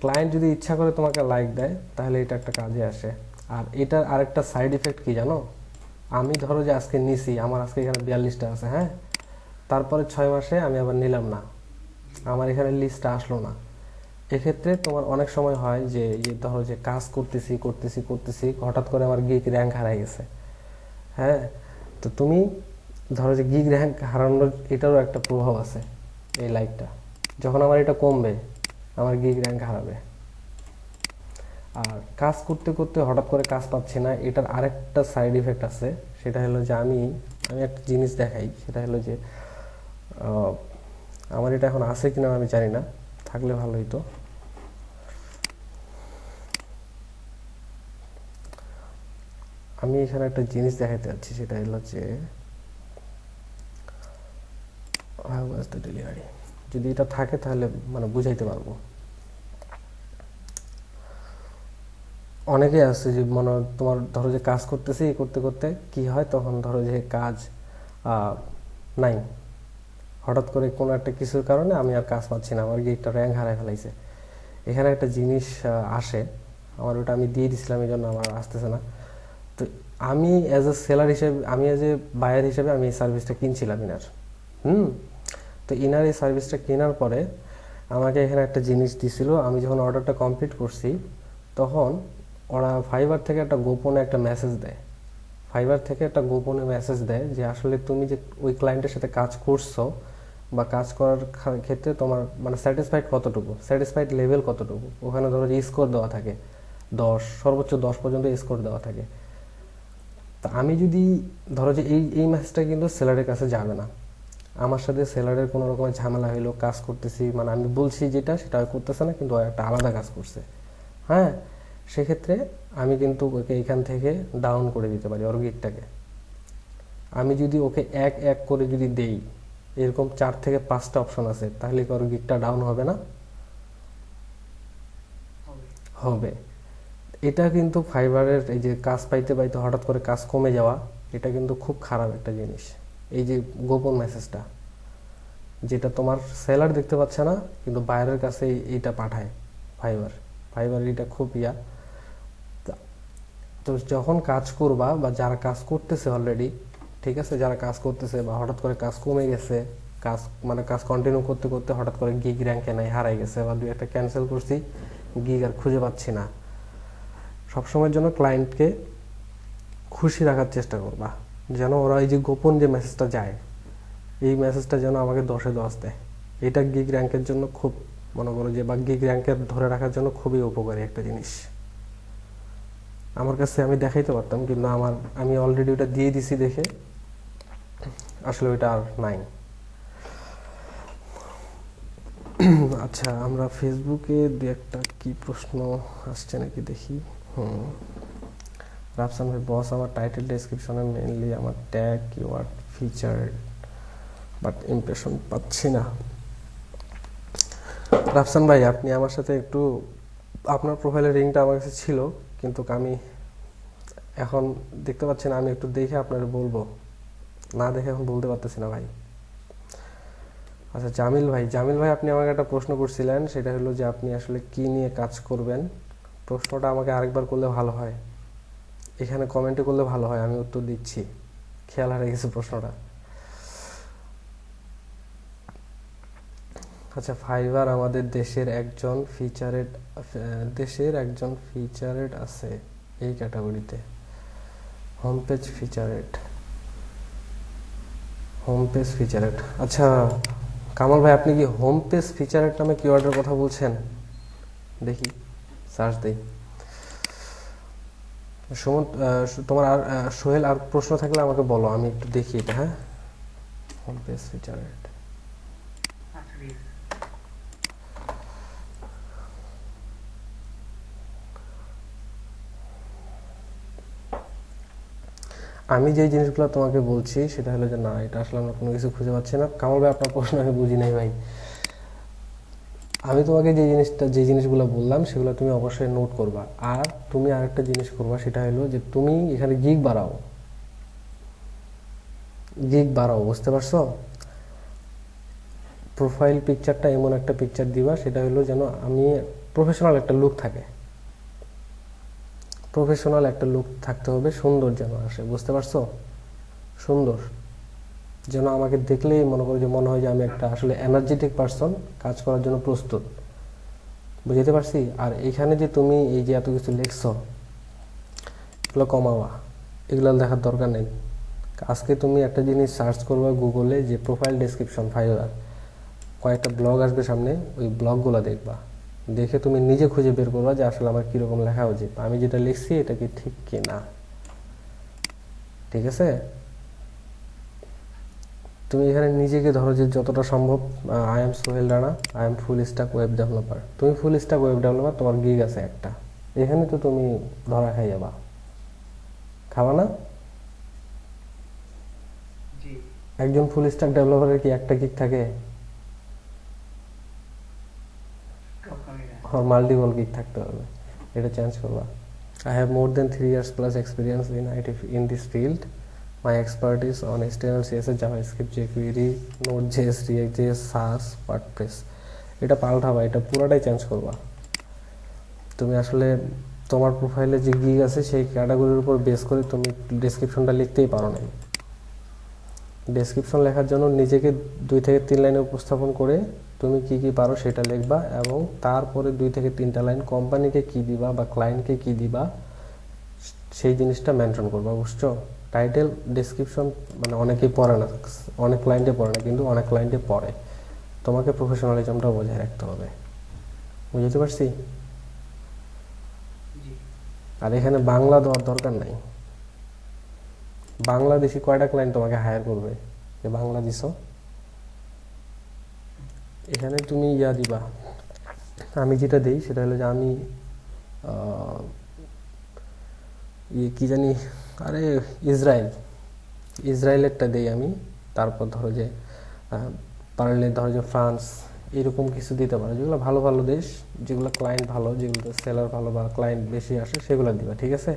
ক্লায়েন্ট যদি ইচ্ছা করে তোমাকে লাইক দেয় তাহলে এটা একটা কাজে আসে। আর এটার আরেকটা সাইড ইফেক্ট কি জানো? আমি ধরো যে আজকে নিছি, আমার আজকে এখানে 42টা আছে, হ্যাঁ, তারপরে 6 মাসে আমি আবার নিলাম না, আমার এখানে লিস্টটা আসলো না। এক্ষেত্রে তোমার অনেক সময় হয় যে ধরো যে কাজ করতেছি করতেছি করতেছি, হঠাৎ করে আমার গিগ র্যাঙ্ক হারাই গেছে, হ্যাঁ, তো তুমি ধরো যে গিগ র্যাঙ্ক হারানোর এটারও একটা প্রভাব আছে, এই লাইকটা যখন আমার এটা কমবে আমার গিগ র্যাঙ্ক হারাবে। আর কাজ করতে করতে হঠাৎ করে কাজ পাচ্ছি না, এটার আরেকটা সাইড ইফেক্ট আছে, সেটা হলো যে আমি আমি একটা জিনিস দেখাই, সেটা হলো যে আমার এটা এখন আছে কিনা আমি জানি না, থাকলে ভালো হইতো। আমি এখানে একটা জিনিস দেখাইতে যাচ্ছি, সেটা হলো যে হাউ ওয়াজ দ্য ডেলিভারি, যদি এটা থাকে তাহলে মানে বুঝাইতে পারবো। অনেকে আছে যে মনে তোমার ধরো যে কাজ করতেছি, করতে করতে কি হয়, তখন ধরো যে কাজ নাই, হঠাৎ করে কোনো একটা কিছুর কারণে আমি আর কাজ পাচ্ছি না, আমার গিগটা র্যাঙ্ক হারাই ফেলাইছে। এখানে একটা জিনিস আসে, আমার ওটা আমি দিয়ে দিছিলাম, এই জন্য আমার আসতেছে না। তো আমি অ্যাজ এ সেলার হিসেবে, আমি অ্যাজ এ বায়ার হিসেবে আমি এই সার্ভিসটা কিনছিলাম ইনার। হুম, তো ইনার এই সার্ভিসটা কেনার পরে আমাকে এখানে একটা জিনিস দিছিল, আমি যখন অর্ডারটা কমপ্লিট করছি তখন ওরা ফাইবার থেকে একটা গোপনে একটা মেসেজ দেয়, ফাইবার থেকে একটা গোপনে মেসেজ দেয় যে আসলে তুমি যে ওই ক্লায়েন্টের সাথে কাজ করছো বা কাজ করার ক্ষেত্রে তোমার মানে স্যাটিসফাইড কতটুকু, স্যাটিসফাইড লেভেল কতটুকু, ওখানে ধরো যে স্কোর দেওয়া থাকে 10, সর্বোচ্চ 10 পর্যন্ত স্কোর দেওয়া থাকে। তা আমি যদি ধরো যে এই মেসেজটা কিন্তু সেলারের কাছে যাবে না, আমার সাথে সেলারের কোনো রকমের ঝামেলা হইলো, কাজ করতেছি মানে আমি বলছি যেটা সেটা করতেছে না, কিন্তু একটা আলাদা কাজ করছে, হ্যাঁ, সেক্ষেত্রে আমি কিন্তু ওকে এখান থেকে ডাউন করে দিতে পারি ওর গিকটাকে। আমি যদি ওকে এক এক করে যদি দেই, এরকম 4 থেকে 5টা অপশন আছে, তাহলে কি ওর গিকটা ডাউন হবে না? হবে। হবে। এটা কিন্তু ফাইবারের এই যে কাজ পাইতে পাইতে হঠাৎ করে কাজ কমে যাওয়া, এটা কিন্তু খুব খারাপ একটা জিনিস। এই যে গোপন মেসেজটা, যেটা তোমার সেলার দেখতে পাচ্ছে না কিন্তু বাইরের কাছে এইটা পাঠায় ফাইবার, ফাইবার এটা খুব তো যখন কাজ করবা বা যারা কাজ করতেছে অলরেডি, ঠিক আছে, যারা কাজ করতেছে বা হঠাৎ করে কাজ কমে গেছে, কাজ মানে কাজ কন্টিনিউ করতে করতে হঠাৎ করে গিগ র্যাঙ্কে নাই, হারাই গেছে, বা 2-1টা ক্যান্সেল করছি, গিগ আর খুঁজে পাচ্ছি না, সবসময়ের জন্য ক্লায়েন্টকে খুশি রাখার চেষ্টা করবা, যেন ওরা এই যে গোপন যে মেসেজটা যায়, এই মেসেজটা যেন আমাকে 10-এ 10 দেয়। এটা গিগ র্যাঙ্কের জন্য খুব, মনে করো যে, বা গিগ র্যাঙ্কের ধরে রাখার জন্য খুবই উপকারী একটা জিনিস। আমার কাছে আমি দেখাইতে পারতাম, কিন্তু আমি অলরেডি ওটা দিয়ে দিছি দেখে আসলে ওইটা আর নাই। আচ্ছা, আমরা ফেসবুকে দু একটা কি প্রশ্ন আসছে নাকি দেখি। হুম, রাফসান ভাই, বস আমার টাইটেল ডেসক্রিপশনে মেইনলি আমার tag keyword feature, but impression পাচ্ছি না। রাফসান ভাই, আপনি আমার সাথে একটু, আপনার প্রোফাইলের রিংটা আমার কাছে ছিল, কিন্তু আমি এখন দেখতে পাচ্ছি না, আমি একটু দেখে আপনার বলবো, না দেখে এখন বলতে পারতেছি না ভাই। আচ্ছা, জামিল ভাই আপনি আমাকে একটা প্রশ্ন করছিলেন, সেটা হলো যে আপনি আসলে কি নিয়ে কাজ করবেন। প্রশ্নটা আমাকে আরেকবার করলে ভালো হয়। এখানে কমেন্টে করলে ভালো হয়, আমি উত্তর দিচ্ছি। খেয়াল হারিয়ে গেছে প্রশ্নটা। আচ্ছা, ফাইবার আমাদের দেশের একজন ফিচারেড আছে এই ক্যাটাগরিতে। Home page featured. আচ্ছা কামাল ভাই, আপনি কি হোম পেজ ফিচারেড নামে কিওয়ার্ডের কথা বলছেন? দেখি, সার্চ দেই। সুমন, তোমার আর সোহেল আর প্রশ্ন থাকলে আমাকে বলো, আমি একটু দেখি এটা। হ্যাঁ, হোম পেজ ফিচারেড। আচ্ছা ঠিক আছে। আমি যে জিনিসগুলো তোমাকে বলছি সেটা হলো যে না, এটা আসলে আমরা কোনো কিছু খুঁজে পাচ্ছি না। কামাল ভাই, আপনার প্রশ্ন আমি বুঝি নাই ভাই। আমি তোমাকে যে জিনিসগুলো বললাম সেগুলো তুমি অবশ্যই নোট করবা। আর তুমি আরেকটা জিনিস করবা, সেটা হলো যে তুমি এখানে গিগ বাড়াও, বুঝতে পারছো? প্রোফাইল পিকচারটা এমন একটা পিকচার দিবা, সেটা হলো যেন আমি প্রফেশনাল একটা লুক থাকে, প্রফেশনাল একটা লুক থাকতে হবে, সুন্দর যেন আসে, বুঝতে পারছো? সুন্দর যেন আমাকে দেখলেই মনে হয় যে আমি একটা আসলে এনার্জেটিক পারসন, কাজ করার জন্য প্রস্তুত। বুঝতে পারছি? আর এখানে যে তুমি এই যে এত কিছু লিখছো, এগুলো কমাওয়া, এগুলো দেখার দরকার নেই। আজকে তুমি একটা জিনিস সার্চ করবা গুগলে, যে প্রোফাইল ডেসক্রিপশন ফাইবার, কয়েকটা ব্লগ আসবে সামনে, ওই ব্লগগুলো দেখবা, দেখে তুমি নিজে খুঁজে বের করবা যে আসলে আমার কীরকম লেখা উচিত, আমি যেটা লিখছি এটা কি ঠিক কি না। ঠিক আছে? তুমি এখানে নিজেকে ধরো যে যতটা সম্ভব, I am Sohel Rana, I am full stack web developer. তুমি ফুল স্ট্যাক ওয়েব ডেভেলপার, তোমার গিগ আছে একটা, এখানে তো তুমি ধরা খাই যাবা, খাবা না? জি। একজন ফুল স্ট্যাক ডেভেলপারের কি একটা গিগ থাকে? কখনোই না। আর মাল্টিপল গিগ থাকতে হবে, এটা চেঞ্জ করবা। I have more than 3 years plus experience in this field. My expertise on HTML, CSS, JavaScript, jQuery, Node.js, React.js, Sass, WordPress. এটা পাল্টাবা, এটা পুরোটাই চেঞ্জ করবা। তুমি আসলে তোমার প্রোফাইলে যে গিগ আছে সেই ক্যাটাগরির উপর বেস করে তুমি ডেসক্রিপশনটা লিখতেই পারো না। ডেসক্রিপশন লেখার জন্য নিজেকে 2 থেকে 3 লাইনে উপস্থাপন করে তুমি কি কি পারো সেটা লিখবা, এবং তারপরে 2 থেকে 3টা লাইন কোম্পানিকে কি দিবা বা ক্লায়েন্টকে কি দিবা সেই জিনিসটা মেনশন করবা, বুঝছো? টাইটেল ডেসক্রিপশন মানে অনেকেই পড়ে না, অনেক ক্লায়েন্টে পড়ে না, কিন্তু অনেক ক্লায়েন্টে পড়ে। তোমাকে প্রফেশনালিজমটা বজায় রাখতে হবে, বুঝতে পারছি? জি। আর এখানে বাংলা দেওয়ার দরকার নাই। বাংলাদেশি কয়টা ক্লায়েন্ট তোমাকে হায়ার করবে যে বাংলা দিছো? এখানে তুমি ইয়া দিবা, আমি যেটা দিই সেটা হলো যে আমি কি জানি, আরে ইসরায়েলেরটা দিই আমি। তারপর ধরো যে পারলে ধরো যে ফ্রান্স, এরকম কিছু দিতে পারো, যেগুলো ভালো ভালো দেশ, যেগুলো ক্লায়েন্ট ভালো, যেগুলো সেলার ভালো বা ক্লায়েন্ট বেশি আসে, সেগুলো দিবা, ঠিক আছে?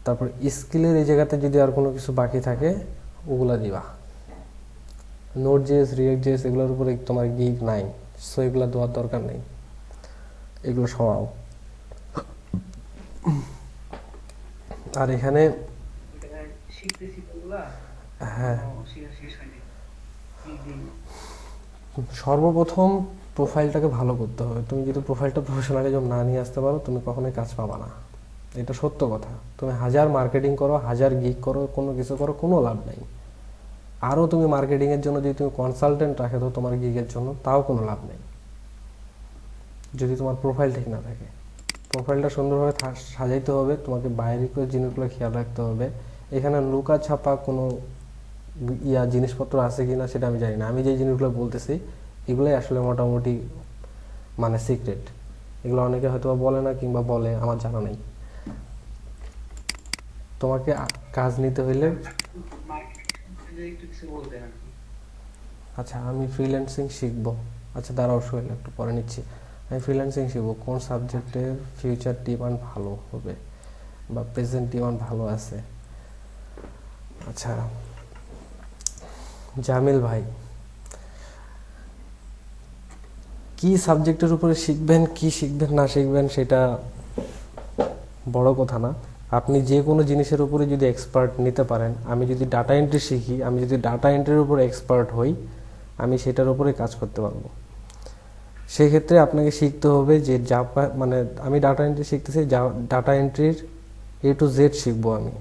তারপর স্কিলের এই জায়গাতে যদি আর কোনো কিছু বাকি থাকে ওগুলা দিবা। Node.js, React.js এগুলোর উপরে তোমার গিগ নাই, সো এগুলো দেওয়ার দরকার নেই, এগুলো সরাও। আর এখানে শিখতেছি ওগুলা, হ্যাঁ, শেখা শেষ হয়নি। সর্বপ্রথম প্রোফাইলটাকে ভালো করতে হবে। তুমি যদি প্রোফাইলটা প্রফেশনালিজম না নিয়ে আসতে পারো, তুমি কখনোই কাজ পাবা না, এটা সত্য কথা। তুমি হাজার মার্কেটিং করো, হাজার গিগ করো, কোনো কিছু করো, কোনো লাভ নাই। আরও তুমি মার্কেটিংয়ের জন্য যদি তুমি কনসালটেন্ট রাখে তো তোমার গিগের জন্য, তাও কোনো লাভ নেই যদি তোমার প্রোফাইল ঠিক না থাকে। প্রোফাইলটা সুন্দরভাবে সাজাইতে হবে, তোমাকে বাইরের জিনিসগুলো খেয়াল রাখতে হবে। এখানে লুকা ছাপা কোনো জিনিসপত্র আছে কিনা সেটা আমি জানি না। আমি যে জিনিসগুলো বলতেছি এগুলোই আসলে মোটামুটি মানে সিক্রেট, এগুলো অনেকে হয়তো বলে না, কিংবা বলে, আমার জানা নেই। তোমাকে কাজ নিতে হইলে, একটু কিছু বলতেন আর কি। আচ্ছা আমি ফ্রিল্যান্সিং শিখবো, আচ্ছা দাঁড়াও সোহেল একটু পরে নিচ্ছি। আমি ফ্রিল্যান্সিং শিখবো, কোন সাবজেক্টের ফিউচার ডিমান্ড ভালো হবে বা প্রেজেন্ট ডিমান্ড ভালো আছে। আচ্ছা জামিল ভাই, কি সাবজেক্টের উপরে শিখবেন, কি শিখবেন না শিখবেন সেটা বড় কথা না। আপনি যে কোনো জিনিসের উপরে যদি এক্সপার্ট নিতে পারেন, আমি যদি ডাটা এন্ট্রি শিখি, আমি যদি ডাটা এন্ট্রির উপর এক্সপার্ট হই, আমি সেটার উপরে কাজ করতে পারবো। সেক্ষেত্রে আপনাকে শিখতে হবে যে জাভা, মানে আমি ডাটা এন্ট্রি শিখতেছি, ডাটা এন্ট্রির A to Z শিখবো আমি,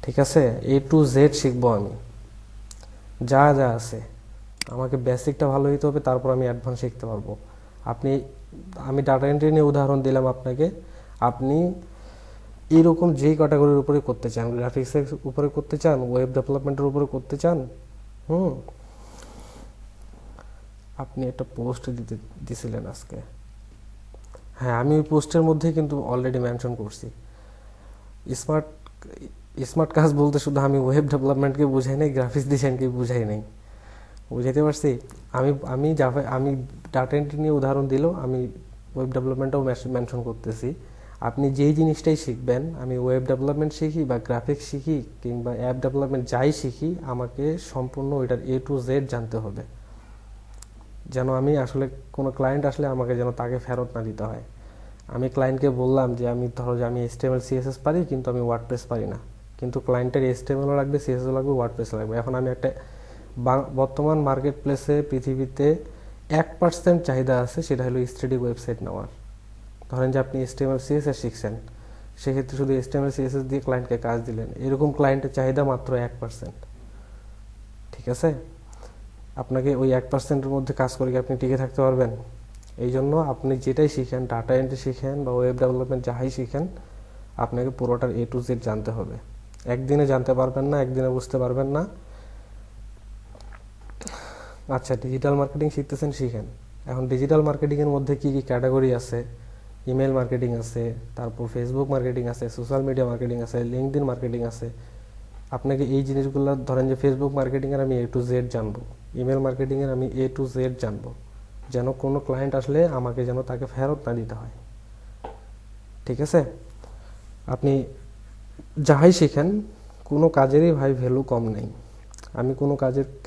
ঠিক আছে? A to Z শিখবো আমি, যা যা আছে। আমাকে বেসিকটা ভালো হইতে হবে, তারপর আমি অ্যাডভান্স শিখতে পারবো। আপনি, আমি ডাটা এন্ট্রি নিয়ে উদাহরণ দিলাম আপনাকে, আপনি এইরকম যেই ক্যাটাগরির উপরে করতে চান, গ্রাফিক্সের উপরে করতে চান, ওয়েব ডেভেলপমেন্টের উপরে করতে চান, হুম, আপনি একটা পোস্ট দিছিলেন আজকে। হ্যাঁ, আমি ওই পোস্টের মধ্যে কিন্তু অলরেডি মেনশন করছি স্মার্ট স্মার্ট কাজ বলতে শুধু আমি ওয়েব ডেভেলপমেন্টকে বুঝাই নাই, গ্রাফিক্স ডিজাইনকে বুঝাই নাই। বুঝাইতে পারছি? আমি ডাটা এন্ট্রি নিয়ে উদাহরণ দিলেও আমি ওয়েব ডেভেলপমেন্টও মেনশন করতেছি। আপনি যেই জিনিসটাই শিখবেন, আমি ওয়েব ডেভেলপমেন্ট শিখি বা গ্রাফিক্স শিখি কিংবা অ্যাপ ডেভেলপমেন্ট যাই শিখি, আমাকে সম্পূর্ণ ওইটার A to Z জানতে হবে, যেন আমি আসলে কোনো ক্লায়েন্ট আসলে আমাকে যেন তাকে ফেরত না দিতে হয়। আমি ক্লায়েন্টকে বললাম যে আমি ধরো যে আমি HTML CSS পারি, কিন্তু আমি ওয়ার্ডপ্রেস পারি না, কিন্তু ক্লায়েন্টের HTML লাগবে, CSS লাগবে, ওয়ার্ডপ্রেস লাগবে। এখন আমি একটা বর্তমান মার্কেট প্লেসে পৃথিবীতে 1% চাহিদা আছে, সেটা হলো স্ট্যাটিক ওয়েবসাইট নেওয়ার। ধরেন যে আপনি HTML CSS শিখছেন, সেক্ষেত্রে শুধু HTML CSS দিয়ে ক্লায়েন্টকে কাজ দিলেন, এরকম ক্লায়েন্টের চাহিদা মাত্র 1%। ঠিক আছে? আপনাকে ওই 1%-এর মধ্যে কাজ করে কি আপনি টিকে থাকতে পারবেন? এই জন্য আপনি যেটাই শিখেন, ডাটা এন্ট্রি শিখেন বা ওয়েব ডেভেলপমেন্ট যাই শিখেন, আপনাকে পুরোটার A to Z জানতে হবে। একদিনে জানতে পারবেন না, একদিনে বুঝতে পারবেন না। আচ্ছা, ডিজিটাল মার্কেটিং শিখতেছেন, শিখেন। এখন ডিজিটাল মার্কেটিংয়ের মধ্যে কি কি ক্যাটাগরি আছে? ইমেল মার্কেটিং আছে, তারপর ফেসবুক মার্কেটিং আছে, সোশ্যাল মিডিয়া মার্কেটিং আছে, লিঙ্কডইন মার্কেটিং আছে। আপনাকে এই জিনিসগুলো, ধরেন যে ফেসবুক মার্কেটিংয়ের আমি A to Z জানবো, ইমেল মার্কেটিংয়ের আমি A to Z জানবো, যেন কোনো ক্লায়েন্ট আসলে আমাকে যেন তাকে ফেরত না দিতে হয়। ঠিক আছে? আপনি যাহাই শিখেন, কোনো কাজেরই ভাই ভ্যালু কম নেই। আমি কোনো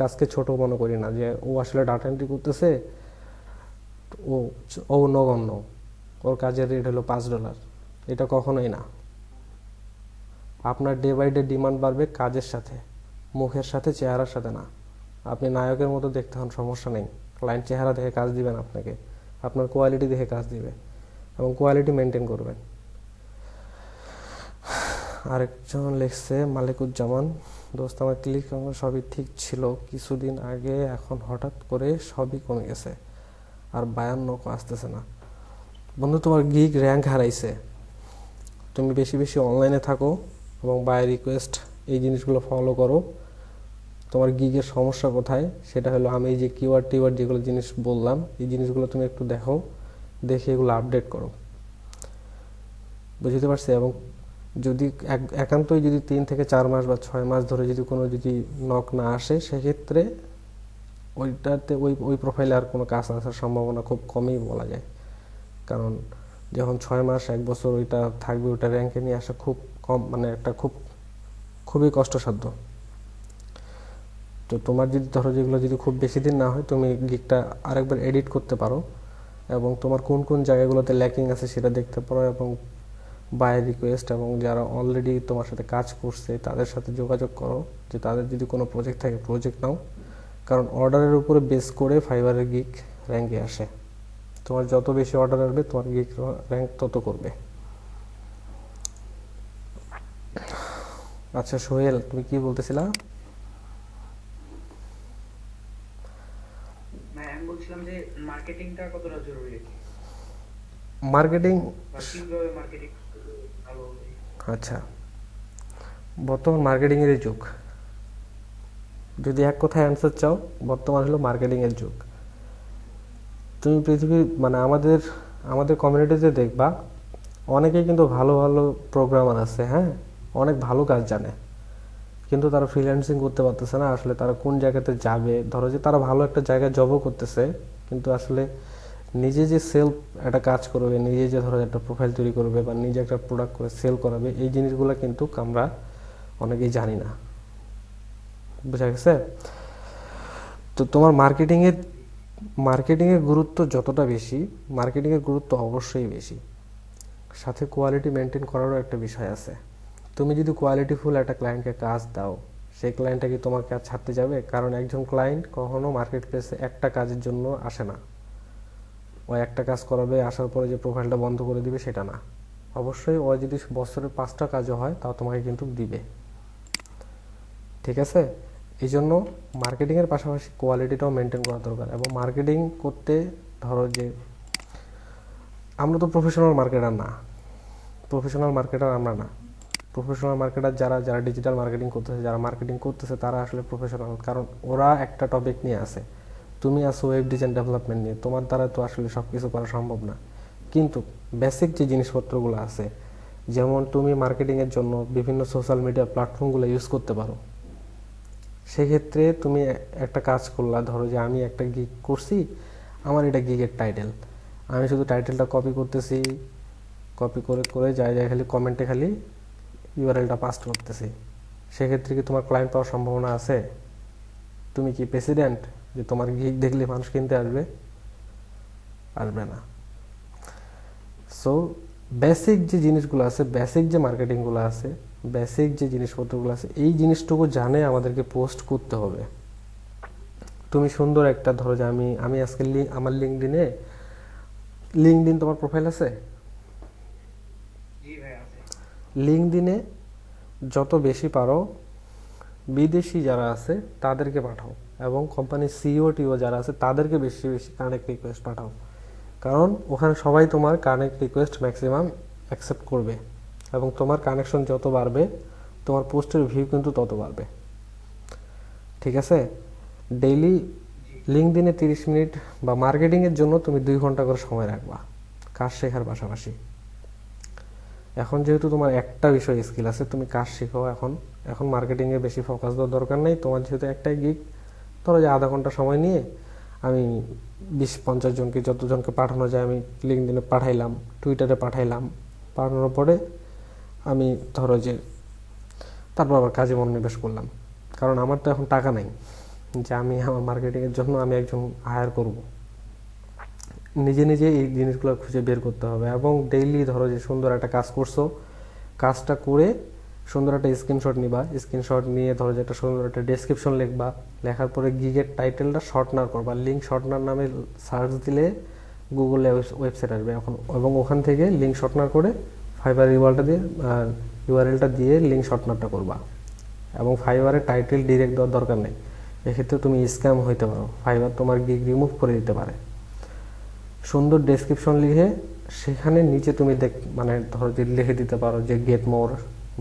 কাজকে ছোট মনে করি না, যে ও আসলে ডাটা এন্ট্রি করতেছে, ও ও নগণ্য, ওর কাজের রেট হলো $5, এটা কখনোই না। আপনার ডে বাই ডে ডিমান্ড বাড়বে কাজের সাথে, মুখের সাথে, চেহারার সাথে না। আপনি নায়কের মতো দেখতে হন, সমস্যা নেই, ক্লায়েন্ট চেহারা দেখে কাজ দিবেন আপনাকে, আপনার কোয়ালিটি দেখে কাজ দিবে, এবং কোয়ালিটি মেনটেন করবেন। আরেকজন লিখছে, মালিকুজ্জামান, দোস্ত আমার ক্লিক আমার সবই ঠিক ছিল কিছুদিন আগে, এখন হঠাৎ করে সবই কমে গেছে, আর 52 আসতেছে না। বন্ধু, তোমার গিগ র্যাঙ্ক হারাইছে। তুমি বেশি বেশি অনলাইনে থাকো এবং বাই রিকোয়েস্ট এই জিনিসগুলো ফলো করো। তোমার গিগের সমস্যা কোথায় সেটা হলো, আমি এই যে কিওয়ার্ড যেগুলো জিনিস বললাম, এই জিনিসগুলো তুমি একটু দেখো, দেখে এগুলো আপডেট করো। বুঝতে পারছি? এবং যদি একান্তই যদি 3 থেকে 4 মাস বা 6 মাস ধরে যদি কোনো নক না আসে, সেক্ষেত্রে ওইটাতে ওই প্রোফাইলে আর কোনো কাজ আসার সম্ভাবনা খুব কমই বলা যায়। কারণ যখন 6 মাস 1 বছর ওইটা থাকবে, ওইটা র্যাঙ্কে নিয়ে আসা খুব কম, মানে একটা খুবই কষ্টসাধ্য। তো তোমার যদি ধরো যেগুলো যদি খুব বেশি দিন না হয়, তুমি গিগটা আরেকবার এডিট করতে পারো, এবং তোমার কোন কোন জায়গাগুলোতে ল্যাকিং আছে সেটা দেখতে পারো, এবং বাই রিকোয়েস্ট এবং যারা অলরেডি তোমার সাথে কাজ করছে তাদের সাথে যোগাযোগ করো, যে তাদের যদি কোনো প্রজেক্ট থাকে প্রজেক্ট নাও। কারণ অর্ডারের উপরে বেস করে ফাইবারের গিগ র্যাঙ্কে আসে। তোমার যত বেশি অর্ডার আসবে, তোমার গিগ র্যাঙ্ক তত করবে। আচ্ছা সোহেল, তুমি কি বলতেছিলা? আমি বলছিলাম যে মার্কেটিংটা কতটা জরুরি, মার্কেটিং, বা কিভাবে মার্কেটিং ভালো হবে। আচ্ছা, বর্তমান মার্কেটিংয়ের যুগ। যদি এক কথায় অ্যান্সার চাও, বর্তমান হলো মার্কেটিংয়ের যুগ। তুমি পৃথিবীর, মানে আমাদের কমিউনিটিতে দেখবা অনেকেই কিন্তু ভালো ভালো প্রোগ্রামার আছে, হ্যাঁ, অনেক ভালো কাজ জানে, কিন্তু তারা ফ্রিল্যান্সিং করতে পারতেছে না। আসলে তারা কোন জায়গাতে যাবে, ধরো যে তারা ভালো একটা জায়গায় জবও করতেছে, কিন্তু আসলে নিজে যে সেলফ একটা কাজ করবে, নিজে যে ধরো একটা প্রোফাইল তৈরি করবে বা নিজে একটা প্রোডাক্ট করে সেল করাবে, এই জিনিসগুলো কিন্তু আমরা অনেকেই জানি না। বুঝা গেছে? তো তোমার মার্কেটিংয়ের গুরুত্ব যতটা বেশি, মার্কেটিংয়ের গুরুত্ব অবশ্যই বেশি। সাথে কোয়ালিটি মেনটেন করারও একটা বিষয় আছে। তুমি যদি কোয়ালিটিফুল একটা ক্লায়েন্টকে কাজ দাও, সেই ক্লায়েন্টটা কি তোমাকে আর ছাড়তে যাবে? কারণ একজন ক্লায়েন্ট কখনো মার্কেট প্লেসে একটা কাজের জন্য আসে না। ও একটা কাজ করাবে, আসার পরে যে প্রোফাইলটা বন্ধ করে দিবে সেটা না। অবশ্যই ও যদি বছরে 5টা কাজও হয় তাও তোমাকে কিন্তু দিবে। ঠিক আছে? এই জন্য মার্কেটিংয়ের পাশাপাশি কোয়ালিটিটাও মেনটেন করা দরকার। এবং মার্কেটিং করতে ধরো যে আমরা তো প্রফেশনাল মার্কেটার না, প্রফেশনাল মার্কেটার আমরা না। প্রফেশনাল মার্কেটার যারা যারা ডিজিটাল মার্কেটিং করতেছে, যারা মার্কেটিং করতেছে, তারা আসলে প্রফেশনাল। কারণ ওরা একটা টপিক নিয়ে আসে, তুমি আসো ওয়েব ডিজাইন ডেভেলপমেন্ট নিয়ে, তোমার দ্বারা তো আসলে সব কিছু করা সম্ভব না। কিন্তু বেসিক যে জিনিসপত্রগুলো আছে, যেমন তুমি মার্কেটিংয়ের জন্য বিভিন্ন সোশ্যাল মিডিয়া প্ল্যাটফর্মগুলো ইউজ করতে পারো। সেক্ষেত্রে তুমি একটা কাজ করলা, ধরো যে আমি একটা গিগ করছি, আমার এটা গিগের টাইটেল, আমি শুধু টাইটেলটা কপি করতেছি, কপি করে করে যায় যায় খালি কমেন্টে খালি ইউআরএলটা পাস্ট করতেছি। সেক্ষেত্রে কি তোমার ক্লায়েন্ট পাওয়ার সম্ভাবনা আছে? তুমি কি প্রেসিডেন্ট যে তোমার গিগ দেখলে মানুষ কিনতে আসবে? আসবে না। সো বেসিক যে জিনিসগুলো আছে, বেসিক যে মার্কেটিংগুলো আছে, বেসিক যে জিনিসপত্রগুলো আছে, এই জিনিসটুকু জানে আমাদেরকে পোস্ট করতে হবে। তুমি সুন্দর একটা, ধরো যে আমি আমি আজকে আমার লিঙ্কডিন তোমার প্রোফাইল আছে? জি ভাই আছে। লিঙ্কডিনে যত বেশি পারো বিদেশি যারা আছে তাদেরকে পাঠাও, এবং কোম্পানির সিইও টিও যারা আছে তাদেরকে বেশি বেশি কানেক্ট রিকোয়েস্ট পাঠাও। কারণ ওখানে সবাই তোমার কানেক্ট রিকোয়েস্ট ম্যাক্সিমাম অ্যাকসেপ্ট করবে, এবং তোমার কানেকশন যত বাড়বে তোমার পোস্টের ভিউ কিন্তু তত বাড়বে। ঠিক আছে? ডেইলি জি লিঙ্কডিনে 30 মিনিট বা মার্কেটিংয়ের জন্য তুমি 2 ঘন্টা করে সময় রাখবা, কাজ শেখার পাশাপাশি। এখন যেহেতু তোমার একটা বিষয় স্কিল আছে, তুমি কাজ শিখো। এখন এখন মার্কেটিংয়ে বেশি ফোকাস দেওয়ার দরকার নেই, তোমার যেহেতু একটাই গিগ। ধরো যে আধা ঘন্টা সময় নিয়ে আমি 20-50 জনকে, যতজনকে পাঠানো যায় আমি লিঙ্কডিনে পাঠাইলাম, টুইটারে পাঠাইলাম। পাঠানোর পরে আমি ধরো যে তারপর আবার কাজে মনোনিবেশ করলাম। কারণ আমার তো এখন টাকা নেই যে আমি আমার মার্কেটিংয়ের জন্য আমি একজন হায়ার করব। নিজে নিজে এই জিনিসগুলো খুঁজে বের করতে হবে। এবং ডেইলি ধরো যে সুন্দর একটা কাজ করছো, কাজটা করে সুন্দর একটা স্ক্রিনশট নিবা, স্ক্রিনশট নিয়ে ধরো যে একটা সুন্দর একটা ডেসক্রিপশন লিখবা। লেখার পরে গিগের টাইটেলটা শর্টনার করবা, লিঙ্ক শর্টনার নামে সার্চ দিলে গুগলে ওয়েবসাইট আসবে এখন, এবং ওখান থেকে লিঙ্ক শর্টনার করে ফাইবার ইউআরএলটা দিয়ে লিঙ্ক শর্টনারটা করবা। এবং ফাইবারের টাইটেল ডিরেক্ট দেওয়ার দরকার নেই, এক্ষেত্রে তুমি স্ক্যাম হইতে পারো, ফাইবার তোমার গিগ রিমুভ করে দিতে পারে। সুন্দর ডেসক্রিপশন লিখে সেখানে নিচে তুমি মানে ধরো যে লিখে দিতে পারো যে গেট মোর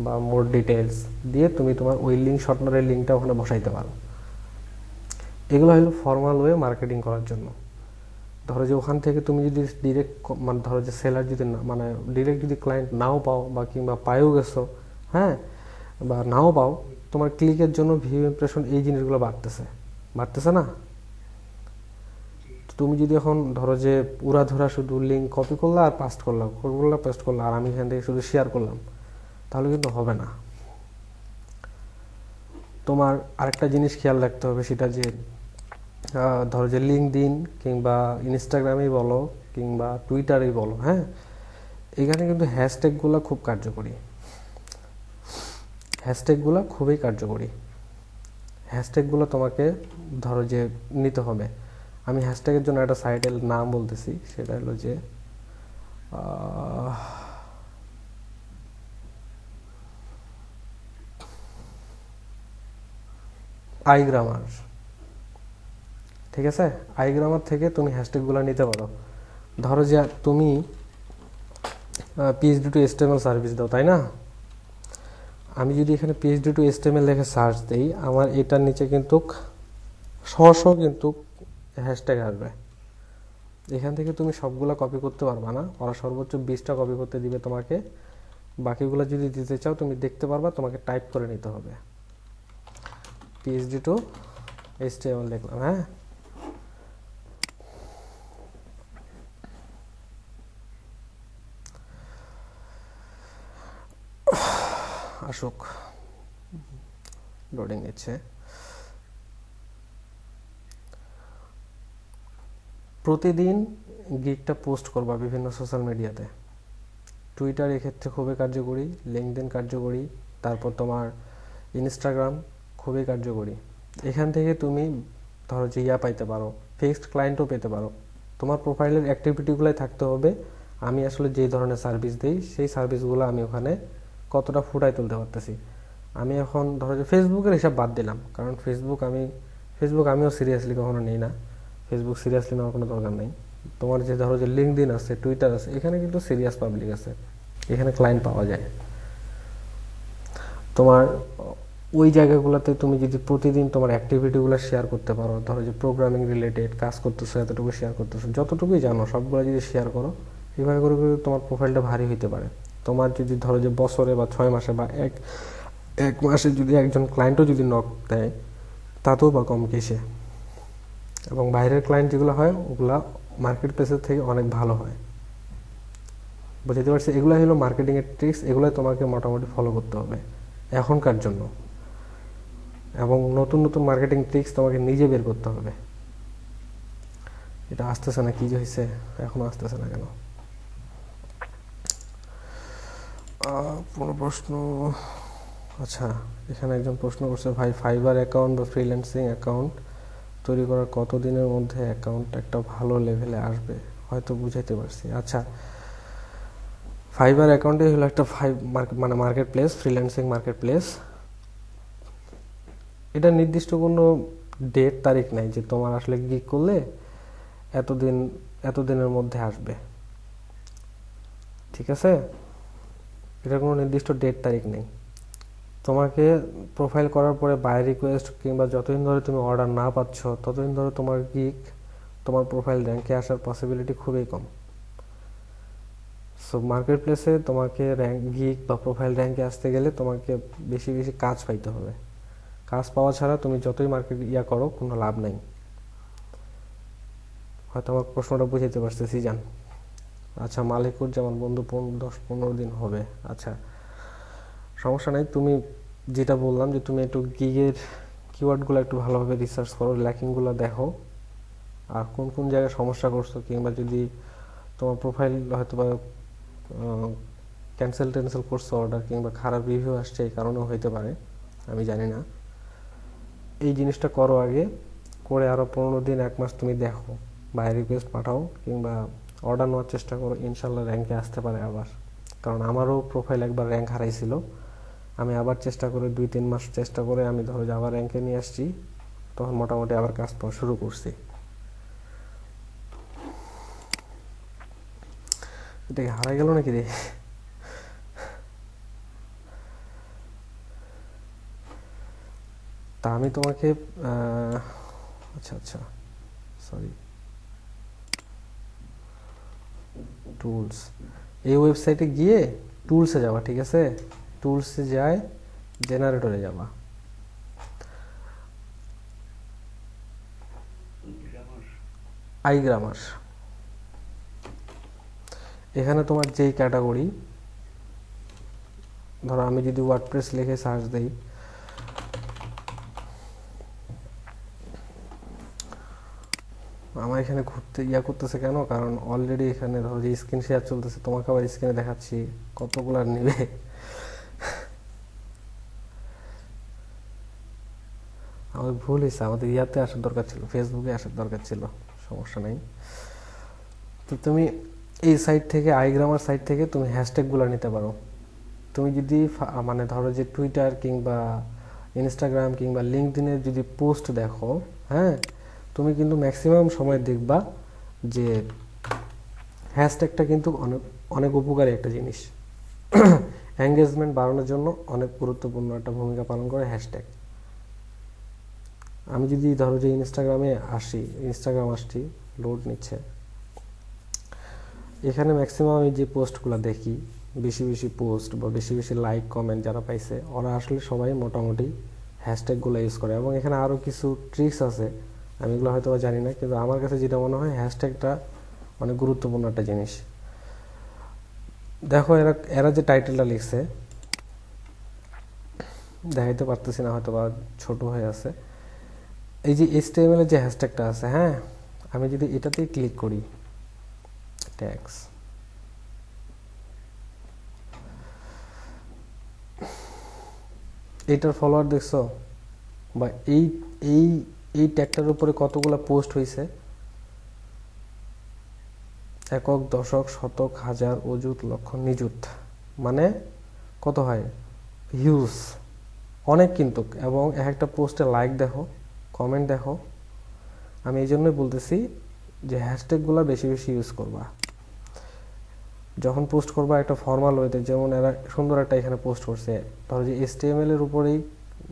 বা মোর ডিটেলস দিয়ে তুমি তোমার ওই লিঙ্ক শর্টনারের লিঙ্কটা ওখানে বসাইতে পারো। এগুলো হলো ফর্মাল ওয়ে মার্কেটিং করার জন্য। ধরো যে ওখান থেকে তুমি যদি ডিরেক্ট, মানে ধরো যে সেলার যদি না, মানে ডিরেক্ট যদি ক্লায়েন্ট নাও পাও, বা কিংবা পাইও গেছো, হ্যাঁ, বা নাও পাও, তোমার ক্লিকের জন্য ভিউ ইমপ্রেশন এই জিনিসগুলো বাড়তেছে, বাড়তেছে না? জি তুমি যদি এখন ধরো যে উড়াধুরা শুধু লিঙ্ক কপি করলা আর পেস্ট করলা, আর আমি এখান থেকে শুধু শেয়ার করলাম, তাহলে কিন্তু হবে না। তোমার আরেকটা জিনিস খেয়াল রাখতে হবে, সেটা যে ধরো যে লিঙ্কডইন কিংবা ইনস্টাগ্রামেই বলো কিংবা টুইটারেই বলো, হ্যাঁ, এখানে কিন্তু হ্যাশট্যাগুলো খুব কার্যকরী, হ্যাশট্যাগুলো খুবই কার্যকরী। হ্যাশট্যাগুলো তোমাকে ধরো যে নিতে হবে। আমি হ্যাশট্যাগের জন্য একটা সাইটের নাম বলতেছি, সেটা হলো যে আইগ্রামার। ঠিক আছে? আইগ্রামার থেকে তুমি হ্যাশট্যাগুলো নিতে পারো। ধরো যে তুমি পিএইচডি টু এসটিএমএল সার্ভিস দাও, তাই না? আমি যদি এখানে পিএইচডি টু এসটিএমএল লিখে সার্চ দিই, আমার এটার নিচে কিন্তু কিন্তু হ্যাশট্যাগ আসবে। এখান থেকে তুমি সবগুলা কপি করতে পারবা না, ওরা সর্বোচ্চ 20টা কপি করতে দিবে তোমাকে। বাকিগুলো যদি দিতে চাও তুমি দেখতে পারবা, তোমাকে টাইপ করে নিতে হবে। পিএইচডি টু এইচটিএমএল লিখলাম, হ্যাঁ, আসুক, লোডিং নিচ্ছে। প্রতিদিন গিগটা পোস্ট করবা বিভিন্ন সোশ্যাল মিডিয়াতে। টুইটার এক্ষেত্রে খুবই কার্যকরী, লিঙ্কডইন কার্যকরী, তারপর তোমার ইনস্টাগ্রাম খুবই কার্যকরী। এখান থেকে তুমি ধরো যে পাইতে পারো, ফিক্সড ক্লায়েন্টও পেতে পারো। তোমার প্রোফাইলের অ্যাক্টিভিটিগুলোই থাকতে হবে আমি আসলে যে ধরনের সার্ভিস দিই সেই সার্ভিসগুলো আমি ওখানে কতটা ফুটায় তুলতে পারতেছি। আমি এখন ধরো যে ফেসবুকের হিসাব বাদ দিলাম, কারণ ফেসবুক আমিও সিরিয়াসলি কখনো নিই না, ফেসবুক সিরিয়াসলি নেওয়ার কোনো দরকার নেই। তোমার যে ধরো যে লিঙ্কডইন আছে, টুইটার আছে, এখানে কিন্তু সিরিয়াস পাবলিক আছে, এখানে ক্লায়েন্ট পাওয়া যায়। তোমার ওই জায়গাগুলোতে তুমি যদি প্রতিদিন তোমার অ্যাক্টিভিটিগুলো শেয়ার করতে পারো, ধরো যে প্রোগ্রামিং রিলেটেড কাজ করতেছো, এতটুকু শেয়ার করতেছো, যতটুকুই জানো সবগুলো যদি শেয়ার করো, এভাবে করে করে তোমার প্রোফাইলটা ভারী হইতে পারে। তোমার যদি ধরো যে বছরে বা 6 মাসে বা এক মাসে যদি একজন ক্লায়েন্টও যদি নক দেয়, তাতেও বা কম কিসে। এবং বাইরের ক্লায়েন্ট যেগুলো হয় ওগুলা মার্কেট প্লেসের থেকে অনেক ভালো হয়। বুঝতে পারছি, এগুলো হলো মার্কেটিংয়ের ট্রিক্স, এগুলোই তোমাকে মোটামুটি ফলো করতে হবে এখনকার জন্য। এবং নতুন নতুন মার্কেটিং ট্রিক্স তোমাকে নিজে বের করতে হবে। এটা আসতেছে না, কি যে হয়েছে, এখনো আসতেছে না কেন? কোনো প্রশ্ন? আচ্ছা, এখানে একজন প্রশ্ন করছে, ভাই ফাইবার অ্যাকাউন্ট বা ফ্রিল্যান্সিং অ্যাকাউন্ট তৈরি করার কত দিনের মধ্যে অ্যাকাউন্ট একটা ভালো লেভেলে আসবে? হয়তো বুঝাইতে পারছি। আচ্ছা, ফাইবার অ্যাকাউন্টে হলো একটা মানে market place, freelancing market place. এটা নির্দিষ্ট কোনো ডেট তারিখ নাই যে তোমার আসলে গিগ করলে এতদিনের মধ্যে আসবে, ঠিক আছে? এটা কোনো নির্দিষ্ট ডেট তারিখ নেই। তোমাকে প্রোফাইল করার পরে বাই রিকোয়েস্ট কিংবা যতদিন ধরে তুমি অর্ডার না পাচ্ছ ততদিন ধরে তোমার গিগ, তোমার প্রোফাইল র্যাঙ্কে আসার পসিবিলিটি খুবই কম। সো মার্কেট প্লেসে তোমাকে গিগ বা প্রোফাইল র্যাঙ্কে আসতে গেলে তোমাকে বেশি বেশি কাজ পাইতে হবে। কাজ পাওয়া ছাড়া তুমি যতই মার্কেট করো কোনো লাভ নাই। হয়তো আমার প্রশ্নটা বুঝাইতে পারতেছি জান। আচ্ছা, মালিকুর যেমন বন্ধু 10-15 দিন হবে। আচ্ছা, সমস্যা নাই। তুমি যেটা বললাম যে তুমি একটু গিগের কিওয়ার্ডগুলো একটু ভালোভাবে রিসার্চ করো, ল্যাকিংগুলো দেখো, আর কোন কোন জায়গায় সমস্যা করছো, কিংবা যদি তোমার প্রোফাইল হয়তো বা ক্যান্সেল করছো অর্ডার, কিংবা খারাপ রিভিউ আসছে, এই কারণেও হইতে পারে, আমি জানি না। এই জিনিসটা করো আগে, করে আরও 15 দিন 1 মাস তুমি দেখো, বাই রিকোয়েস্ট পাঠাও কিংবা অর্ডার নেওয়ার চেষ্টা করো, ইনশাল্লাহ র্যাঙ্কে আসতে পারে আবার। কারণ আমারও প্রোফাইল একবার র্যাঙ্ক হারাইছিল, আমি আবার চেষ্টা করে 2-3 মাস চেষ্টা করে আমি ধরো যে আবার র্যাঙ্কে নিয়ে আসছি, তখন মোটামুটি আবার কাজ পাওয়া শুরু করছি। এটাকে হারাই গেল নাকি রে? তা আমি তোমাকে আচ্ছা আচ্ছা, সরি, টুলস, এই ওয়েবসাইটে গিয়ে টুলসে যাবা, ঠিক আছে? টুলসে যায় জেনারেটরে যাবা, আইগ্রামার। এখানে তোমার যেই ক্যাটাগরি, ধরো আমি যদি ওয়ার্ডপ্রেস লিখে সার্চ দিই, আমার এখানে ঘুরতে করতেছে কেন? কারণ অলরেডি এখানে ধরো যে স্ক্রিন শেয়ার চলতেছে, তোমাকে আবার স্ক্রিনে দেখাচ্ছি, কতগুলো আর নিবে? আমাদের ভুল হয়েছে, আমাদের আসার দরকার ছিল, ফেসবুকে আসার দরকার ছিল, সমস্যা নাই। তো তুমি এই সাইট থেকে, আইগ্রামার সাইট থেকে তুমি হ্যাশট্যাগুলো নিতে পারো। তুমি যদি মানে ধরো যে টুইটার কিংবা ইনস্টাগ্রাম কিংবা লিঙ্কডইনের যদি পোস্ট দেখো, হ্যাঁ, তুমি কিন্তু ম্যাক্সিমাম সময় দেখবা যে হ্যাশট্যাগটা কিন্তু অনেক অনেক উপকারী একটা জিনিস। এঙ্গেজমেন্ট বাড়ানোর জন্য অনেক গুরুত্বপূর্ণ একটা ভূমিকা পালন করে হ্যাশট্যাগ। আমি যদি ধরো যে ইনস্টাগ্রাম আসছি, লোড নিচ্ছে, এখানে ম্যাক্সিমাম আমি যে পোস্টগুলো দেখি, বেশি বেশি পোস্ট বা বেশি বেশি লাইক কমেন্ট যারা পাইছে, ওরা আসলে সবাই মোটামুটি হ্যাশট্যাগুলো ইউজ করে। এবং এখানে আরও কিছু ট্রিক্স আছে, আমি এগুলো হয়তো জানি না, কিন্তু আমার কাছে যেটা মনে হয় হ্যাশট্যাগটা অনেক গুরুত্বপূর্ণ একটা জিনিস। দেখো এরা যে টাইটেলটা লিখছে, দেখাইতে পারতেছি না, হয়তো বা ছোট হয়ে আছে। এই যে HTML এর যে হ্যাশট্যাগটা আছে, হ্যাঁ, আমি যদি এটাতেই ক্লিক করি, ট্যাগস, এইটার ফলোয়ার দেখছো, বা এই এই এই ট্যাগটার উপরে কতগুলা পোস্ট হয়েছে, একক, দশক, শতক, হাজার, অযুত, লক্ষ, নিযুত, মানে কত হয়, হিউজ, অনেক কিন্তু। এবং এক একটা পোস্টে লাইক দেখো, কমেন্ট দেখো। আমি এই জন্যই বলতেছি যে হ্যাশট্যাগুলো বেশি বেশি ইউজ করবা যখন পোস্ট করবা, একটা ফর্মাল ওয়েতে। যেমন এরা সুন্দর একটা এখানে পোস্ট করছে, ধরো যে HTML এর উপরেই,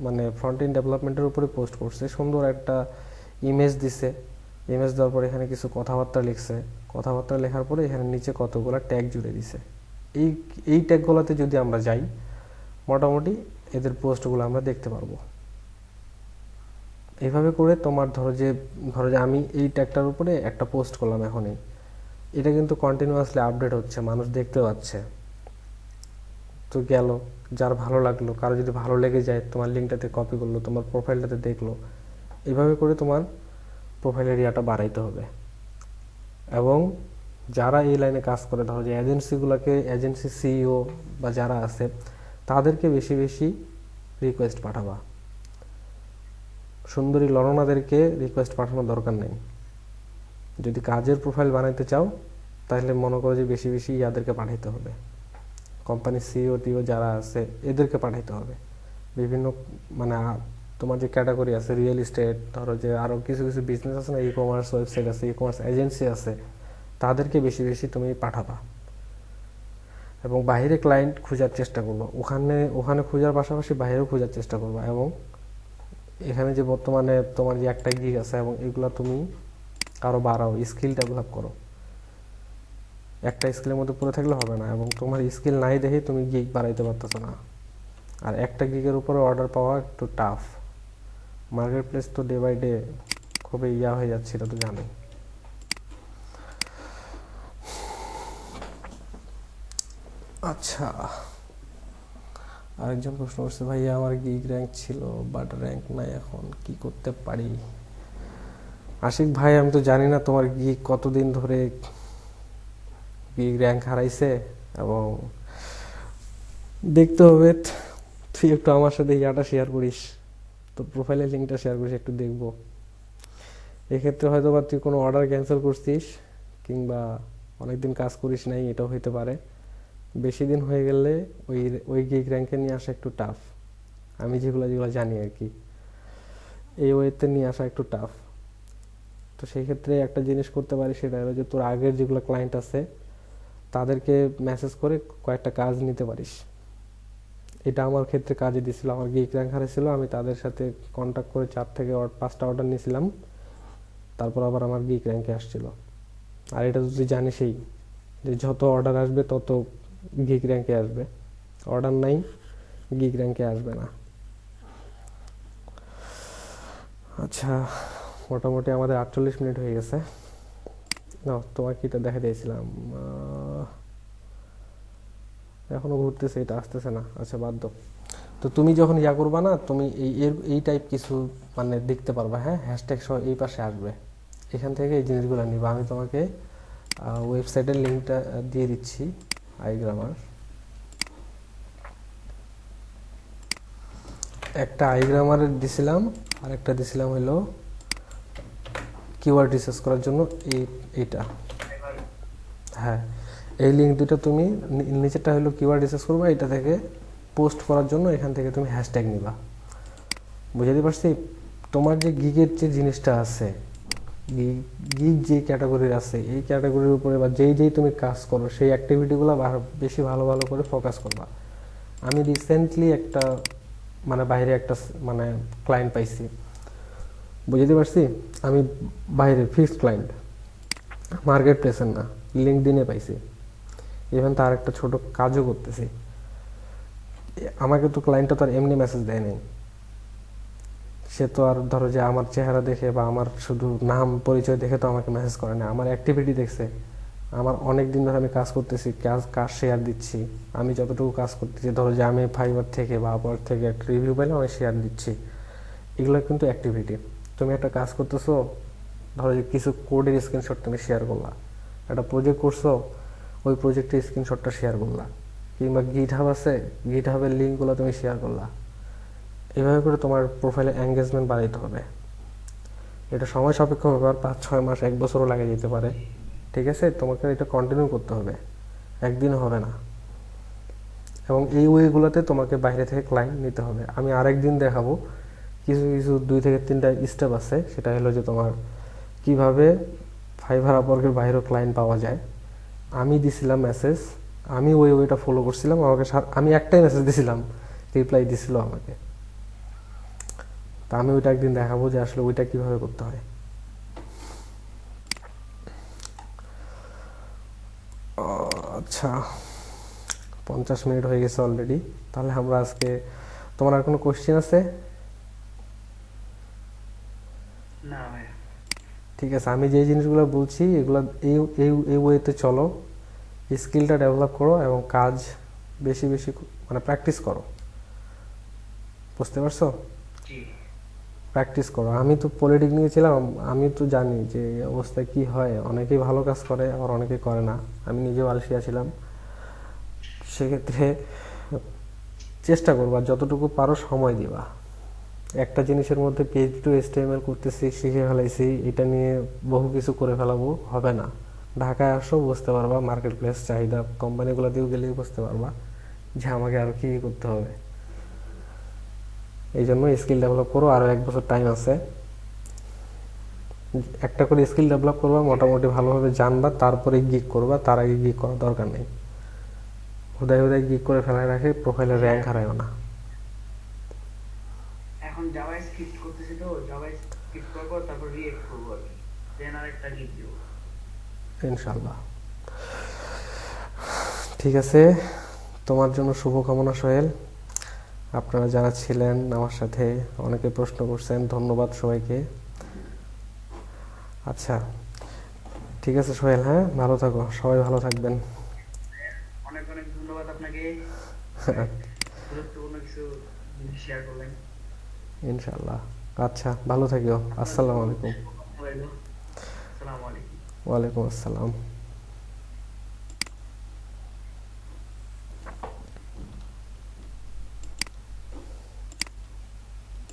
মানে ফ্রন্ট এন্ড ডেভেলপমেন্টের উপরে পোস্ট করছে, সুন্দর একটা ইমেজ দিছে। ইমেজ দেওয়ার পরে এখানে কিছু কথাবার্তা লিখছে, কথাবার্তা লেখার পরে এখানে নিচে কতগুলো ট্যাগ জুড়ে দিছে। এই এই ট্যাগগুলোতে যদি আমরা যাই, মোটামুটি এদের পোস্টগুলো আমরা দেখতে পারবো। এইভাবে করে তোমার ধরো যে আমি এই ট্যাগটার উপরে একটা পোস্ট করলাম এখনই, এটা কিন্তু কন্টিনিউয়াসলি আপডেট হচ্ছে, মানুষ দেখতে পাচ্ছে। তো গেল, যার ভালো লাগলো, কারো যদি ভালো লেগে যায়, তোমার লিঙ্কটাতে কপি করলো, তোমার প্রোফাইলটাতে দেখলো। এইভাবে করে তোমার প্রোফাইল এরিয়াটা বাড়াইতে হবে। এবং যারা এই লাইনে কাজ করে, ধরো যে এজেন্সিগুলোকে, এজেন্সি CEO বা যারা আছে, তাদেরকে বেশি বেশি রিকোয়েস্ট পাঠাবা। সুন্দরী লরনাদেরকে রিকোয়েস্ট পাঠানোর দরকার নেই। যদি কাজের প্রোফাইল বানাইতে চাও, তাহলে মনে করো যে বেশি বেশি ইয়াদেরকে পাঠাইতে হবে, কোম্পানির CEO যারা আছে এদেরকে পাঠাইতে হবে। বিভিন্ন মানে তোমার যে ক্যাটাগরি আছে, রিয়েল এস্টেট, ধরো যে আরও কিছু কিছু বিজনেস আছে না, ই-কমার্স ওয়েবসাইট আছে, ই-কমার্স এজেন্সি আছে, তাদেরকে বেশি বেশি তুমি পাঠাবা। এবং বাইরে ক্লায়েন্ট খোঁজার চেষ্টা করবো, ওখানে খোঁজার পাশাপাশি বাইরেও খোঁজার চেষ্টা করবো। এবং এখানে যে বর্তমানে তোমার যে একটা গিগ আছে, এবং এগুলো তুমি আরও বাড়াও, স্কিল ডেভেলপ করো। একটা স্কিলের মধ্যে পড়ে থাকলে হবে না, এবং তোমার স্কিল নাই দেখে তুমি গিগ বাড়াইতে পারতেছো না। আর একটা গিগের উপরে অর্ডার পাওয়া একটু টাফ। মার্কেট প্লেস তো ডে বাই ডে খুবই হয়ে যাচ্ছে, এটা তো জানোই। আচ্ছা, আরেকজন প্রশ্ন করছে, ভাইয়া আমার গিগ র্যাঙ্ক ছিল বাট র্যাঙ্ক নাই, এখন কি করতে পারি? আশিক ভাই, আমি তো জানি না তোমার গিগ কতদিন ধরে গিগ র্যাঙ্ক হারাইছে, এবং দেখতে হবে। তুই একটু আমার সাথে ইয়াটা শেয়ার করিস, তোর প্রোফাইলের লিঙ্কটা শেয়ার করিস, একটু দেখবো। এক্ষেত্রে হয়তো বা তুই কোনো অর্ডার ক্যান্সেল করছিস, কিংবা অনেকদিন কাজ করিস নাই, এটাও হইতে পারে। বেশি দিন হয়ে গেলে ওই ওই গিগ র্যাঙ্কে নিয়ে আসা একটু টাফ। আমি যেগুলো যেগুলো জানি আর কি, এই ওয়েতে নিয়ে আসা একটু টাফ। তো সেই ক্ষেত্রে একটা জিনিস করতে পারিস, সেটা হলো যে তোর আগের যেগুলো ক্লায়েন্ট আছে, তাদেরকে মেসেজ করে কয়েকটা কাজ নিতে পারিস। এটা আমার ক্ষেত্রে কাজে দিয়েছিল, আমার গিগ র্যাঙ্ক হারিয়েছিল, আমি তাদের সাথে কন্ট্যাক্ট করে 4 থেকে 5টা অর্ডার নিয়েছিলাম, তারপর আবার আমার গিগ র্যাঙ্কে আসছিল। আর এটা তো তুই জানিসই যে যত অর্ডার আসবে তত গিগ র্যাঙ্কে আসবে, অর্ডার নাই গিগ র্যাঙ্কে আসবে না। আচ্ছা, মোটামুটি আমাদের 48 মিনিট হয়ে গেছে। না, তোমাকে এটা দেখা দিয়েছিলাম, এখনো ঘুরতেছে, এটা আসতেছে না। আচ্ছা, বাদ দাও। তো তুমি যখন ইয়া করবা না, তুমি এই টাইপ কিছু মানে দেখতে পারবা। হ্যাঁ, হ্যাশট্যাগ সহ এই পাশে আসবে, এখান থেকে এই জিনিসগুলো নিবা। আমি তোমাকে ওয়েবসাইটের লিঙ্কটা দিয়ে দিচ্ছি, আইগ্রামার। একটা আইগ্রামারের দিছিলাম, আর একটা দিছিলাম হলো কিওয়ার্ড রিসার্চ করার জন্য, এইটা। হ্যাঁ, এই লিঙ্ক দুটো তুমি, নিচেরটা হলো কিওয়ার্ড রিসার্চ করবা, এটা থেকে পোস্ট করার জন্য এখান থেকে তুমি হ্যাশট্যাগ নিবা। বুঝতে পারছি? তোমার যে গিগের যে জিনিসটা আছে, গিগ যে ক্যাটাগরির আছে, এই ক্যাটাগরির উপরে বা যেই তুমি কাজ করো, সেই অ্যাক্টিভিটিগুলো বেশি ভালো ভালো করে ফোকাস করবা। আমি রিসেন্টলি একটা মানে বাইরে একটা মানে ক্লায়েন্ট পাইছি, বুঝতে পারছি? আমি বাইরে ফিক্সড ক্লায়েন্ট, মার্কেট প্লেসের না, লিঙ্কডইনে পাইছি। ইভেন তার একটা ছোট কাজও করতেছি। আমাকে তো ক্লায়েন্টটা তো আর এমনি মেসেজ দেয় নাই, সে তো আর ধরো যে আমার চেহারা দেখে বা আমার শুধু নাম পরিচয় দেখে তো আমাকে মেসেজ করে না, আমার অ্যাক্টিভিটি দেখছে। আমার অনেক দিন ধরে আমি কাজ করতেছি, কাজ শেয়ার দিচ্ছি। আমি যতটুকু কাজ করতেছি, ধরো যে আমি ফাইবার থেকে বা আপওয়ার্ক থেকে একটা রিভিউ পাইলে আমি শেয়ার দিচ্ছি, এগুলো কিন্তু অ্যাক্টিভিটি। তুমি একটা কাজ করতেছো, ধরো যে কিছু কোডের স্ক্রিনশট তুমি শেয়ার করলা, একটা প্রজেক্ট করছো, ওই প্রজেক্টের স্ক্রিনশটটা শেয়ার করলা, কিংবা গিটহাব আছে, গিটহাবের লিঙ্কগুলো তুমি শেয়ার করলা। এভাবে করে তোমার প্রোফাইলে এঙ্গেজমেন্ট বাড়াইতে হবে। এটা সময় সাপেক্ষ ব্যাপার, 5-6 মাস 1 বছরও লাগে যেতে পারে। ঠিক আছে, তোমাকে এটা কন্টিনিউ করতে হবে, একদিনও হবে না। এবং এই ওয়েগুলোতে তোমাকে বাইরে থেকে ক্লায়েন্ট নিতে হবে। আমি আরেকদিন দেখাবো কিছু কিছু 2 থেকে 3টা স্টেপ আছে, সেটা হলো যে তোমার কিভাবে ফাইবার আপওয়ার্কের বাইরেও ক্লায়েন্ট পাওয়া যায়। আমি দিছিলাম মেসেজ, আমি ওই ওয়েটা ফলো করছিলাম, আমাকে আমি একটাই মেসেজ দিছিলাম, রিপ্লাই দিছিল আমাকে। তা আমি ওইটা একদিন দেখাবো যে আসলে ওইটা কিভাবে করতে হয়। আচ্ছা, 50 মিনিট হয়ে গেছে অলরেডি। তাহলে আমরা আজকে, তোমার আর কোনো কোশ্চেন আছে? না ভাইয়া। ঠিক আছে, আমি যে জিনিসগুলো বলছি এগুলো এই এই এই ওয়েতে চলো, স্কিলটা ডেভেলপ করো এবং কাজ বেশি বেশি মানে প্র্যাকটিস করো। বুঝতে পারছো? জি। প্র্যাকটিস করো। আমি তো পলিটিক নিয়েছিলাম, আমি তো জানি যে এই অবস্থায় কি হয়। অনেকেই ভালো কাজ করে, আবার অনেকেই করে না। আমি নিজেও আলসিয়া ছিলাম। সেক্ষেত্রে চেষ্টা করবা, যতটুকু পারো সময় দিবা। একটা জিনিসের মধ্যে PHP টু HTML করতেছি, শিখে ফেলাইছি, এটা নিয়ে বহু কিছু করে ফেলাবো, হবে না। ঢাকায় আসো, বুঝতে পারবা মার্কেট প্লেস চাহিদা, কোম্পানিগুলো দিয়েও গেলেই বুঝতে পারবা যে আমাকে আরো কি করতে হবে। এই জন্য স্কিল ডেভেলপ করো, আরো 1 বছর টাইম আছে। একটা করে স্কিল ডেভেলপ করবা, জি ভাইয়া। মোটামুটি ভালোভাবে জানবা, তারপরে গিগ করবা। তার আগে গিগ করার দরকার নেই। হুদায় হুদায় গিগ করে ফেলায় রাখে, প্রোফাইলের জি র্যাঙ্ক ভাইয়া। হারায়ও না। এখন জাভা স্ক্রিপ্ট করতেছি, তো জাভা স্ক্রিপ্ট করার পর তারপর রিয়েক্ট করবো আর কি, দেন আরেকটা গিগ দিব। ইনশাল্লাহ। ঠিক আছে, তোমার জন্য শুভকামনা সোহেল। আপনারা যারা ছিলেন আমার সাথে, অনেকে প্রশ্ন করছেন, ধন্যবাদ সবাইকে। আচ্ছা, ঠিক আছে সোহেল, হ্যাঁ ভালো থাকো, সবাই ভালো থাকবেন। অনেক অনেক ধন্যবাদ আপনাকে, অনেক গুরুত্বপূর্ণ কিছু জিনিস শেয়ার করলেন। ইনশাল্লাহ। আচ্ছা, ভালো থাকিও। আপনার আসসালামু জন্য আলাইকুম। শুভকামনা রইল। আসসালামু আলাইকুম। ওয়ালাইকুম আসসালাম।